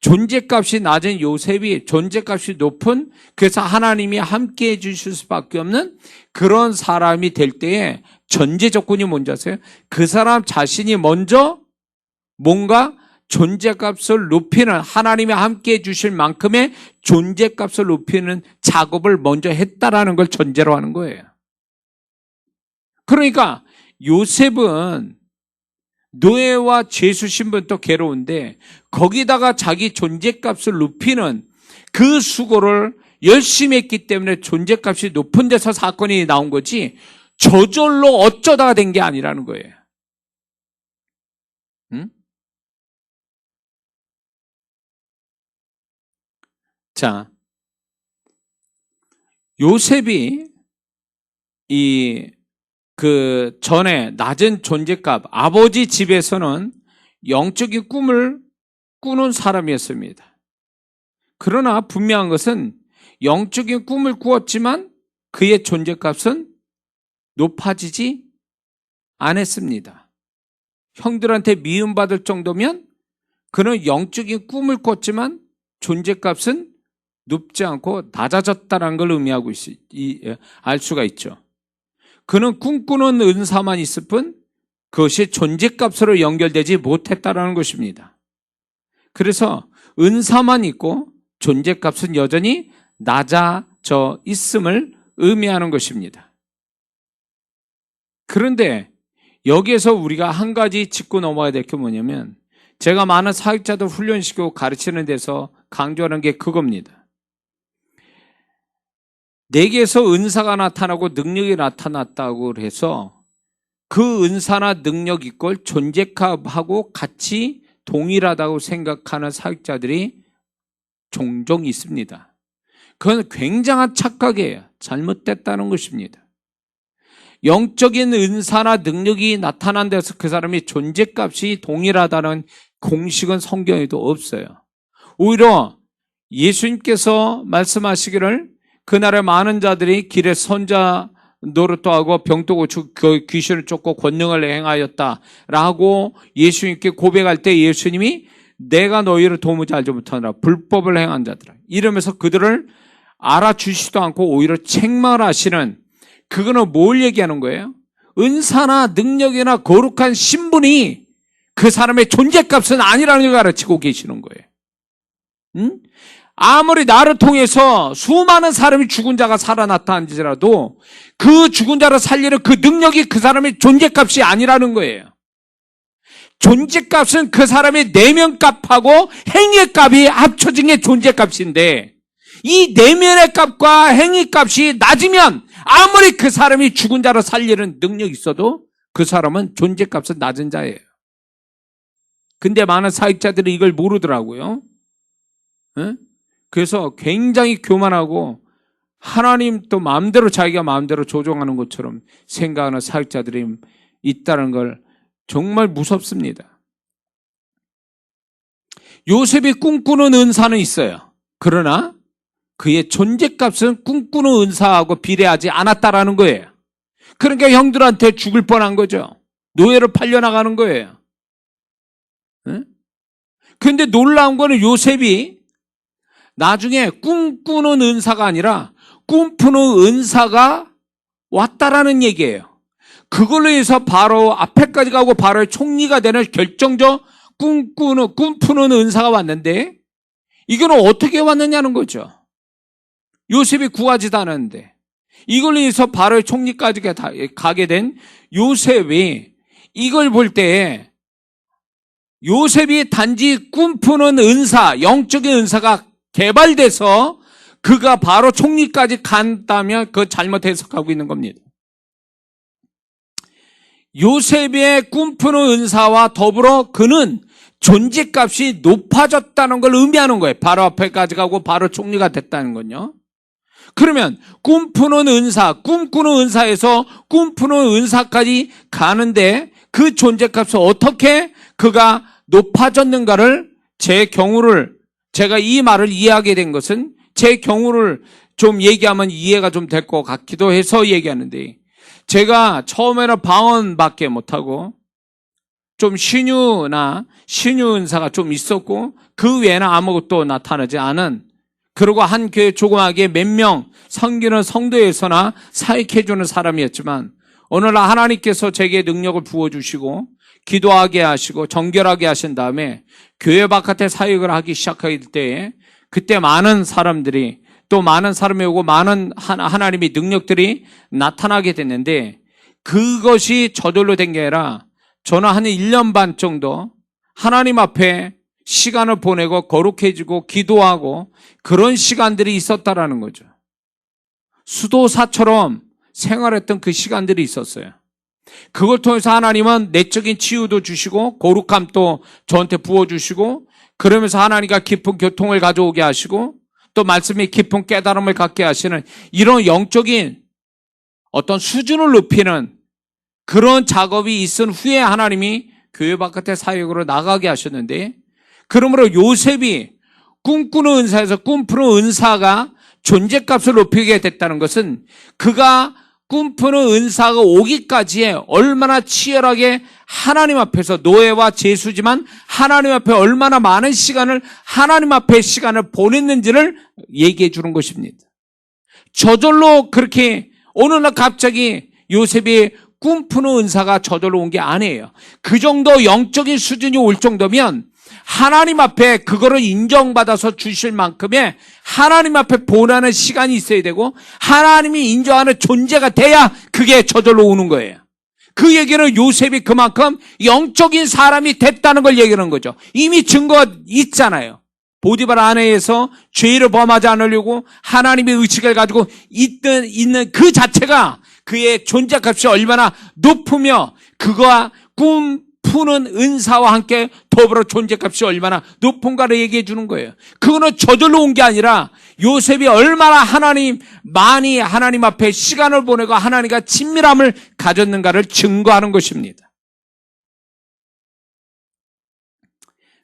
존재값이 낮은 요셉이 존재값이 높은, 그래서 하나님이 함께 해주실 수밖에 없는 그런 사람이 될 때에 전제 조건이 뭔지 아세요? 그 사람 자신이 먼저 뭔가 존재값을 높이는, 하나님이 함께 해주실 만큼의 존재값을 높이는 작업을 먼저 했다라는 걸 전제로 하는 거예요. 그러니까 요셉은 노예와 죄수 신분도 괴로운데 거기다가 자기 존재값을 높이는 그 수고를 열심히 했기 때문에 존재값이 높은 데서 사건이 나온 거지 저절로 어쩌다가 된 게 아니라는 거예요. 응? 자, 요셉이 그 전에 낮은 존재값, 아버지 집에서는 영적인 꿈을 꾸는 사람이었습니다. 그러나 분명한 것은 영적인 꿈을 꾸었지만 그의 존재값은 높아지지 않았습니다. 형들한테 미움받을 정도면 그는 영적인 꿈을 꿨지만 존재값은 높지 않고 낮아졌다는 걸 의미하고 알 수가 있죠. 그는 꿈꾸는 은사만 있을 뿐 그것이 존재값으로 연결되지 못했다는 것입니다. 그래서 은사만 있고 존재값은 여전히 낮아져 있음을 의미하는 것입니다. 그런데 여기에서 우리가 한 가지 짚고 넘어가야 될 게 뭐냐면 제가 많은 사역자들 훈련시키고 가르치는 데서 강조하는 게 그겁니다. 내게서 은사가 나타나고 능력이 나타났다고 해서 그 은사나 능력 이꼴 존재값하고 같이 동일하다고 생각하는 사역자들이 종종 있습니다. 그건 굉장한 착각이에요. 잘못됐다는 것입니다. 영적인 은사나 능력이 나타난 데서 그 사람이 존재값이 동일하다는 공식은 성경에도 없어요. 오히려 예수님께서 말씀하시기를 그날에 많은 자들이 길에 선자 노릇도 하고 병도 고치고 귀신을 쫓고 권능을 행하였다라고 예수님께 고백할 때 예수님이 내가 너희를 도무지 알지 못하느라 불법을 행한 자들아 이러면서 그들을 알아주시지도 않고 오히려 책망하시는 그거는 뭘 얘기하는 거예요? 은사나 능력이나 거룩한 신분이 그 사람의 존재값은 아니라는 걸 가르치고 계시는 거예요. 응? 아무리 나를 통해서 수많은 사람이 죽은 자가 살아났다 한지라도 그 죽은 자를 살리는 그 능력이 그 사람의 존재값이 아니라는 거예요. 존재값은 그 사람의 내면 값하고 행위의 값이 합쳐진 게 존재값인데 이 내면의 값과 행위 값이 낮으면 아무리 그 사람이 죽은 자를 살리는 능력이 있어도 그 사람은 존재값은 낮은 자예요. 근데 많은 사역자들이 이걸 모르더라고요. 응? 그래서 굉장히 교만하고 하나님 또 마음대로 자기가 마음대로 조종하는 것처럼 생각하는 사역자들이 있다는 걸 정말 무섭습니다. 요셉이 꿈꾸는 은사는 있어요. 그러나 그의 존재값은 꿈꾸는 은사하고 비례하지 않았다라는 거예요. 그러니까 형들한테 죽을 뻔한 거죠. 노예로 팔려나가는 거예요. 그런데 놀라운 거는 요셉이 나중에 꿈꾸는 은사가 아니라 꿈꾸는 은사가 왔다라는 얘기예요. 그걸로 해서 바로 앞에까지 가고 바로 총리가 되는 결정적 꿈푸는 은사가 왔는데 이거는 어떻게 왔느냐는 거죠. 요셉이 구하지도 않았는데 이걸로 해서 바로 총리까지 가게 된 요셉이 이걸 볼 때 요셉이 단지 꿈푸는 은사, 영적인 은사가 개발돼서 그가 바로 총리까지 간다면 그 잘못 해석하고 있는 겁니다. 요셉의 꿈푸는 은사와 더불어 그는 존재값이 높아졌다는 걸 의미하는 거예요. 바로 앞에까지 가고 바로 총리가 됐다는 건요. 그러면 꿈꾸는 은사에서 꿈꾸는 은사까지 가는데 그 존재값을 어떻게 그가 높아졌는가를 제가 이 말을 이해하게 된 것은 제 경우를 좀 얘기하면 이해가 좀 될 것 같기도 해서 얘기하는데 제가 처음에는 방언밖에 못하고 좀 신유 은사가 좀 있었고 그 외에는 아무것도 나타나지 않은 그리고 한 교회 조그맣게 몇 명 섬기는 성도에서나 사역해주는 사람이었지만 오늘날 하나님께서 제게 능력을 부어주시고 기도하게 하시고 정결하게 하신 다음에 교회 바깥에 사역을 하기 시작할 때에 그때 많은 사람들이 또 많은 사람이 오고 많은 하나님의 능력들이 나타나게 됐는데 그것이 저절로 된 게 아니라 저는 한 1년 반 정도 하나님 앞에 시간을 보내고 거룩해지고 기도하고 그런 시간들이 있었다라는 거죠. 수도사처럼 생활했던 그 시간들이 있었어요. 그걸 통해서 하나님은 내적인 치유도 주시고 거룩함도 저한테 부어주시고 그러면서 하나님과 깊은 교통을 가져오게 하시고 또 말씀이 깊은 깨달음을 갖게 하시는 이런 영적인 어떤 수준을 높이는 그런 작업이 있은 후에 하나님이 교회 바깥의 사역으로 나가게 하셨는데, 그러므로 요셉이 꿈꾸는 은사에서 꿈꾸는 은사가 존재값을 높이게 됐다는 것은 그가 꿈꾸는 은사가 오기까지에 얼마나 치열하게 하나님 앞에서 노예와 제수지만 하나님 앞에 얼마나 많은 시간을 하나님 앞에 시간을 보냈는지를 얘기해 주는 것입니다. 저절로 그렇게 어느 날 갑자기 요셉이 꿈꾸는 은사가 저절로 온 게 아니에요. 그 정도 영적인 수준이 올 정도면 하나님 앞에 그거를 인정받아서 주실 만큼의 하나님 앞에 보내는 시간이 있어야 되고 하나님이 인정하는 존재가 돼야 그게 저절로 오는 거예요. 그 얘기는 요셉이 그만큼 영적인 사람이 됐다는 걸 얘기하는 거죠. 이미 증거가 있잖아요. 보디발 아내에서 죄를 범하지 않으려고 하나님의 의식을 가지고 있는 그 자체가 그의 존재값이 얼마나 높으며 그가 꿈푸는 은사와 함께 더불어 존재값이 얼마나 높은가를 얘기해 주는 거예요. 그거는 저절로 온 게 아니라 요셉이 얼마나 많이 하나님 앞에 시간을 보내고 하나님과 친밀함을 가졌는가를 증거하는 것입니다.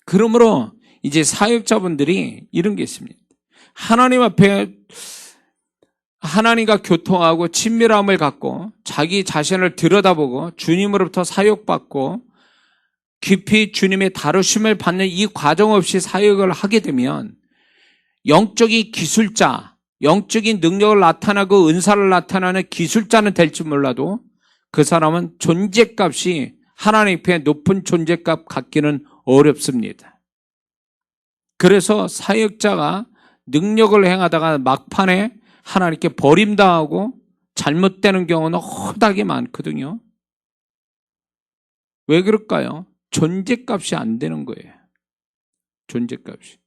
그러므로 이제 사역자분들이 이런 게 있습니다. 하나님 앞에 하나님과 교통하고 친밀함을 갖고 자기 자신을 들여다보고 주님으로부터 사역받고 깊이 주님의 다루심을 받는 이 과정 없이 사역을 하게 되면 영적인 기술자, 영적인 능력을 나타나고 은사를 나타나는 기술자는 될지 몰라도 그 사람은 존재값이 하나님 앞에 높은 존재값 갖기는 어렵습니다. 그래서 사역자가 능력을 행하다가 막판에 하나님께 버림당하고 잘못되는 경우는 허다하게 많거든요. 왜 그럴까요? 존재값이 안 되는 거예요. 존재값이.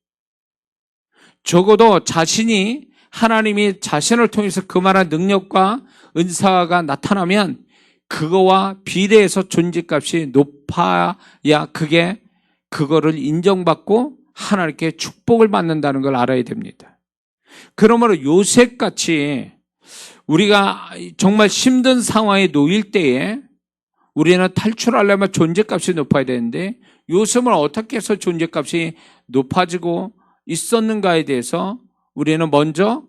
적어도 자신이 하나님이 자신을 통해서 그만한 능력과 은사가 나타나면 그거와 비례해서 존재값이 높아야 그거를 인정받고 하나님께 축복을 받는다는 걸 알아야 됩니다. 그러므로 요셉같이 우리가 정말 힘든 상황에 놓일 때에 우리는 탈출하려면 존재값이 높아야 되는데 요셉은 어떻게 해서 존재값이 높아지고 있었는가에 대해서 우리는 먼저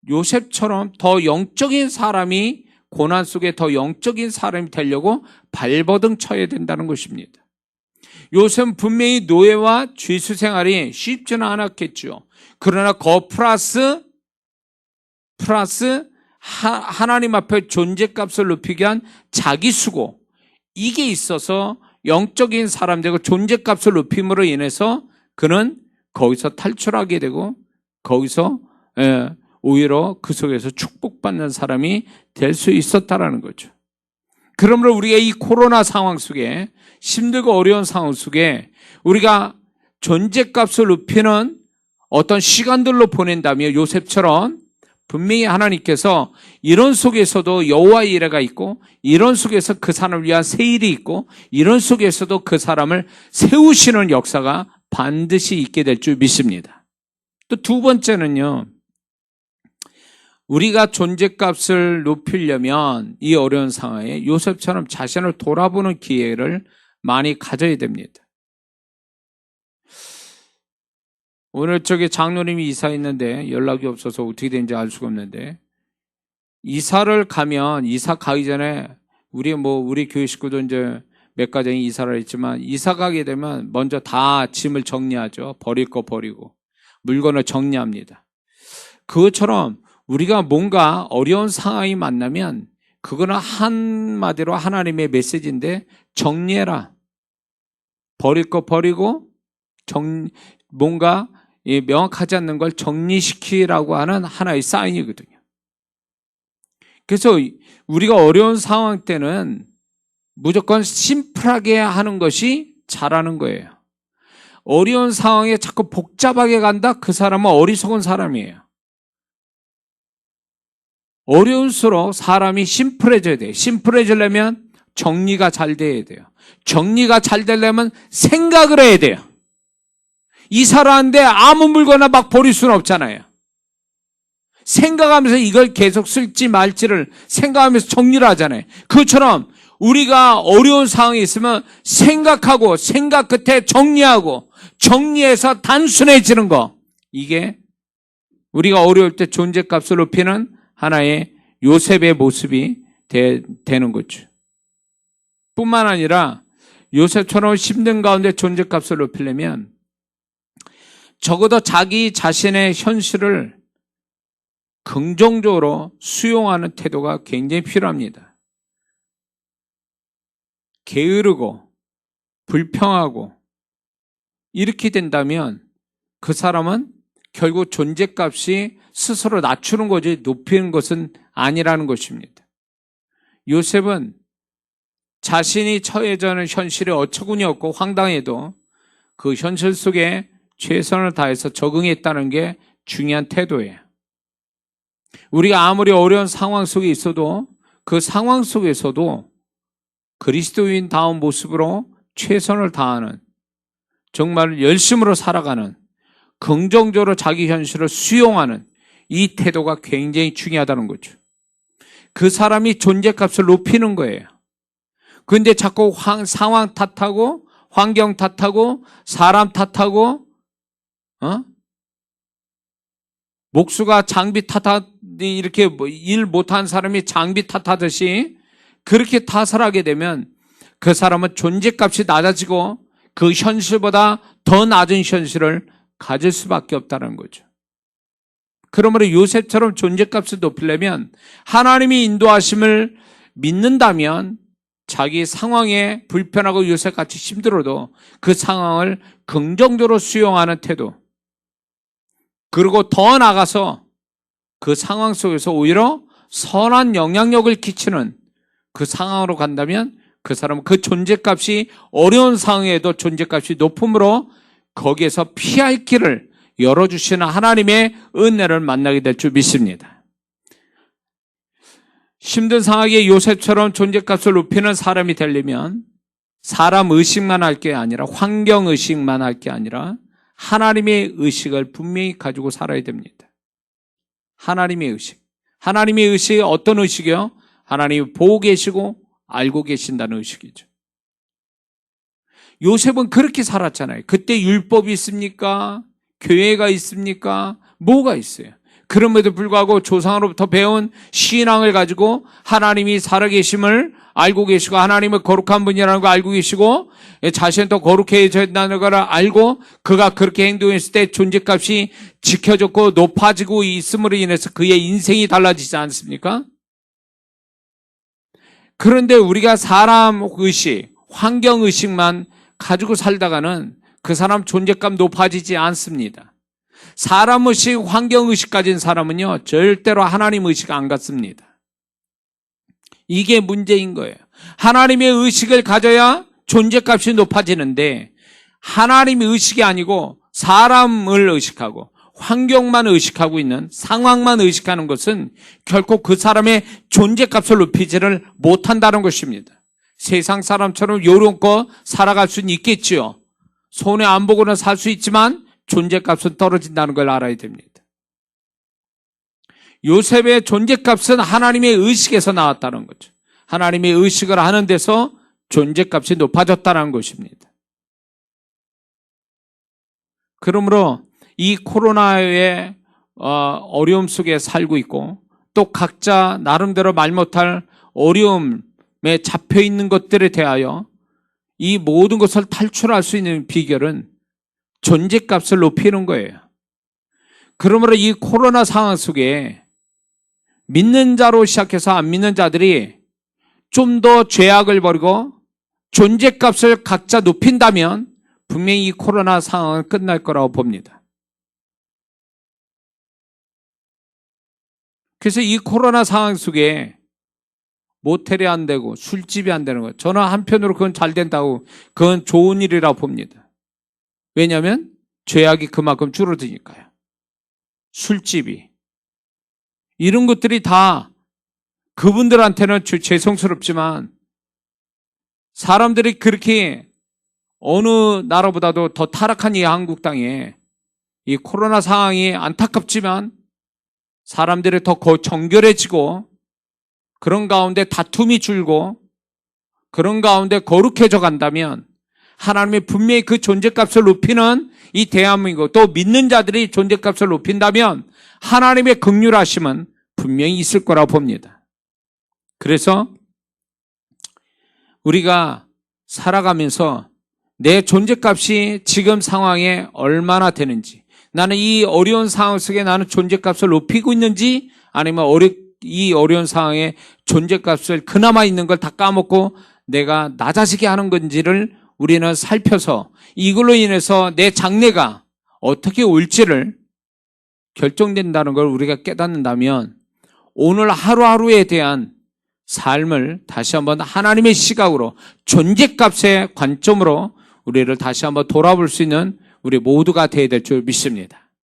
요셉처럼 더 영적인 사람이 고난 속에 더 영적인 사람이 되려고 발버둥 쳐야 된다는 것입니다. 요셉은 분명히 노예와 죄수 생활이 쉽지는 않았겠죠. 그러나 플러스 하나님 앞에 존재값을 높이기 위한 자기 수고, 이게 있어서 영적인 사람 되고 존재값을 높임으로 인해서 그는 거기서 탈출하게 되고 거기서 오히려 그 속에서 축복받는 사람이 될 수 있었다라는 거죠. 그러므로 우리가 이 코로나 상황 속에 힘들고 어려운 상황 속에 우리가 존재값을 높이는 어떤 시간들로 보낸다면 요셉처럼 분명히 하나님께서 이런 속에서도 여호와의 일회가 있고 이런 속에서 그 사람을 위한 새 일이 있고 이런 속에서도 그 사람을 세우시는 역사가 반드시 있게 될 줄 믿습니다. 또 두 번째는요, 우리가 존재값을 높이려면 이 어려운 상황에 요셉처럼 자신을 돌아보는 기회를 많이 가져야 됩니다. 오늘 장로님이 이사했는데 연락이 없어서 어떻게 된지 알 수가 없는데, 이사를 가면 이사 가기 전에 우리 교회 식구도 이제 몇 가정이 이사를 했지만 이사 가게 되면 먼저 다 짐을 정리하죠. 버릴 거 버리고 물건을 정리합니다. 그것처럼 우리가 뭔가 어려운 상황이 만나면 그거는 한마디로 하나님의 메시지인데 정리해라. 버릴 거 버리고 뭔가 명확하지 않는 걸 정리시키라고 하는 하나의 사인이거든요. 그래서 우리가 어려운 상황 때는 무조건 심플하게 하는 것이 잘하는 거예요. 어려운 상황에 자꾸 복잡하게 간다? 그 사람은 어리석은 사람이에요. 어려울수록 사람이 심플해져야 돼요. 심플해지려면 정리가 잘 돼야 돼요. 정리가 잘 되려면 생각을 해야 돼요. 이사를 하는데 아무 물건이나 막 버릴 수는 없잖아요. 생각하면서 이걸 계속 쓸지 말지를 생각하면서 정리를 하잖아요. 그것처럼 우리가 어려운 상황에 있으면 생각하고 생각 끝에 정리하고 정리해서 단순해지는 거. 이게 우리가 어려울 때 존재값을 높이는 하나의 요셉의 모습이 되는 거죠. 뿐만 아니라 요셉처럼 힘든 가운데 존재값을 높이려면 적어도 자기 자신의 현실을 긍정적으로 수용하는 태도가 굉장히 필요합니다. 게으르고 불평하고 이렇게 된다면 그 사람은 결국 존재값이 스스로 낮추는 거지 높이는 것은 아니라는 것입니다. 요셉은 자신이 처해져는 현실에 어처구니 없고 황당해도 그 현실 속에 최선을 다해서 적응했다는 게 중요한 태도예요. 우리가 아무리 어려운 상황 속에 있어도 그 상황 속에서도 그리스도인다운 모습으로 최선을 다하는, 정말 열심으로 살아가는, 긍정적으로 자기 현실을 수용하는 이 태도가 굉장히 중요하다는 거죠. 그 사람이 존재값을 높이는 거예요. 그런데 자꾸 상황 탓하고 환경 탓하고 사람 탓하고 목수가 장비 이렇게 일 못한 사람이 장비 탓하듯이 그렇게 탓을 하게 되면 그 사람은 존재값이 낮아지고 그 현실보다 더 낮은 현실을 가질 수밖에 없다는 거죠. 그러므로 요셉처럼 존재값을 높이려면 하나님이 인도하심을 믿는다면 자기 상황에 불편하고 요셉같이 힘들어도 그 상황을 긍정적으로 수용하는 태도, 그리고 더 나아가서 그 상황 속에서 오히려 선한 영향력을 끼치는 그 상황으로 간다면 그 사람은 그 존재값이 어려운 상황에도 존재값이 높음으로 거기에서 피할 길을 열어주시는 하나님의 은혜를 만나게 될 줄 믿습니다. 힘든 상황에 요셉처럼 존재값을 높이는 사람이 되려면 사람 의식만 할 게 아니라 환경 의식만 할 게 아니라 하나님의 의식을 분명히 가지고 살아야 됩니다. 하나님의 의식. 하나님의 의식이 어떤 의식이요? 하나님이 보고 계시고 알고 계신다는 의식이죠. 요셉은 그렇게 살았잖아요. 그때 율법이 있습니까? 교회가 있습니까? 뭐가 있어요? 그럼에도 불구하고 조상으로부터 배운 신앙을 가지고 하나님이 살아계심을 알고 계시고 하나님은 거룩한 분이라는 걸 알고 계시고 자신은 더 거룩해져야 된다는 걸 알고 그가 그렇게 행동했을 때 존재값이 지켜졌고 높아지고 있음으로 인해서 그의 인생이 달라지지 않습니까? 그런데 우리가 사람 의식, 환경 의식만 가지고 살다가는 그 사람 존재감 높아지지 않습니다. 사람 의식, 환경 의식 가진 사람은요, 절대로 하나님 의식 안 갖습니다. 이게 문제인 거예요. 하나님의 의식을 가져야 존재값이 높아지는데 하나님의 의식이 아니고 사람을 의식하고 환경만 의식하고 있는, 상황만 의식하는 것은 결코 그 사람의 존재값을 높이지를 못한다는 것입니다. 세상 사람처럼 요런껏 살아갈 수는 있겠지요. 손해 안 보고는 살 수 있지만 존재값은 떨어진다는 걸 알아야 됩니다. 요셉의 존재값은 하나님의 의식에서 나왔다는 거죠. 하나님의 의식을 하는 데서 존재값이 높아졌다는 것입니다. 그러므로 이 코로나의 어려움 속에 살고 있고 또 각자 나름대로 말 못할 어려움에 잡혀 있는 것들에 대하여 이 모든 것을 탈출할 수 있는 비결은 존재값을 높이는 거예요. 그러므로 이 코로나 상황 속에 믿는 자로 시작해서 안 믿는 자들이 좀 더 죄악을 버리고 존재값을 각자 높인다면 분명히 이 코로나 상황은 끝날 거라고 봅니다. 그래서 이 코로나 상황 속에 모텔이 안 되고 술집이 안 되는 거예요. 저는 한편으로 그건 잘 된다고, 그건 좋은 일이라고 봅니다. 왜냐하면 죄악이 그만큼 줄어드니까요. 술집이. 이런 것들이 다 그분들한테는 죄송스럽지만 사람들이 그렇게 어느 나라보다도 더 타락한 이 한국 땅에 이 코로나 상황이 안타깝지만 사람들이 더 정결해지고 그런 가운데 다툼이 줄고 그런 가운데 거룩해져 간다면 하나님이 분명히 그 존재값을 높이는 이 대한민국, 또 믿는 자들이 존재값을 높인다면 하나님의 긍휼하심은 분명히 있을 거라고 봅니다. 그래서 우리가 살아가면서 내 존재값이 지금 상황에 얼마나 되는지, 나는 이 어려운 상황 속에 나는 존재값을 높이고 있는지, 아니면 이 어려운 상황에 존재값을 그나마 있는 걸 다 까먹고 내가 낮아지게 하는 건지를 우리는 살펴서 이걸로 인해서 내 장래가 어떻게 올지를 결정된다는 걸 우리가 깨닫는다면 오늘 하루하루에 대한 삶을 다시 한번 하나님의 시각으로, 존재값의 관점으로 우리를 다시 한번 돌아볼 수 있는 우리 모두가 되어야 될 줄 믿습니다.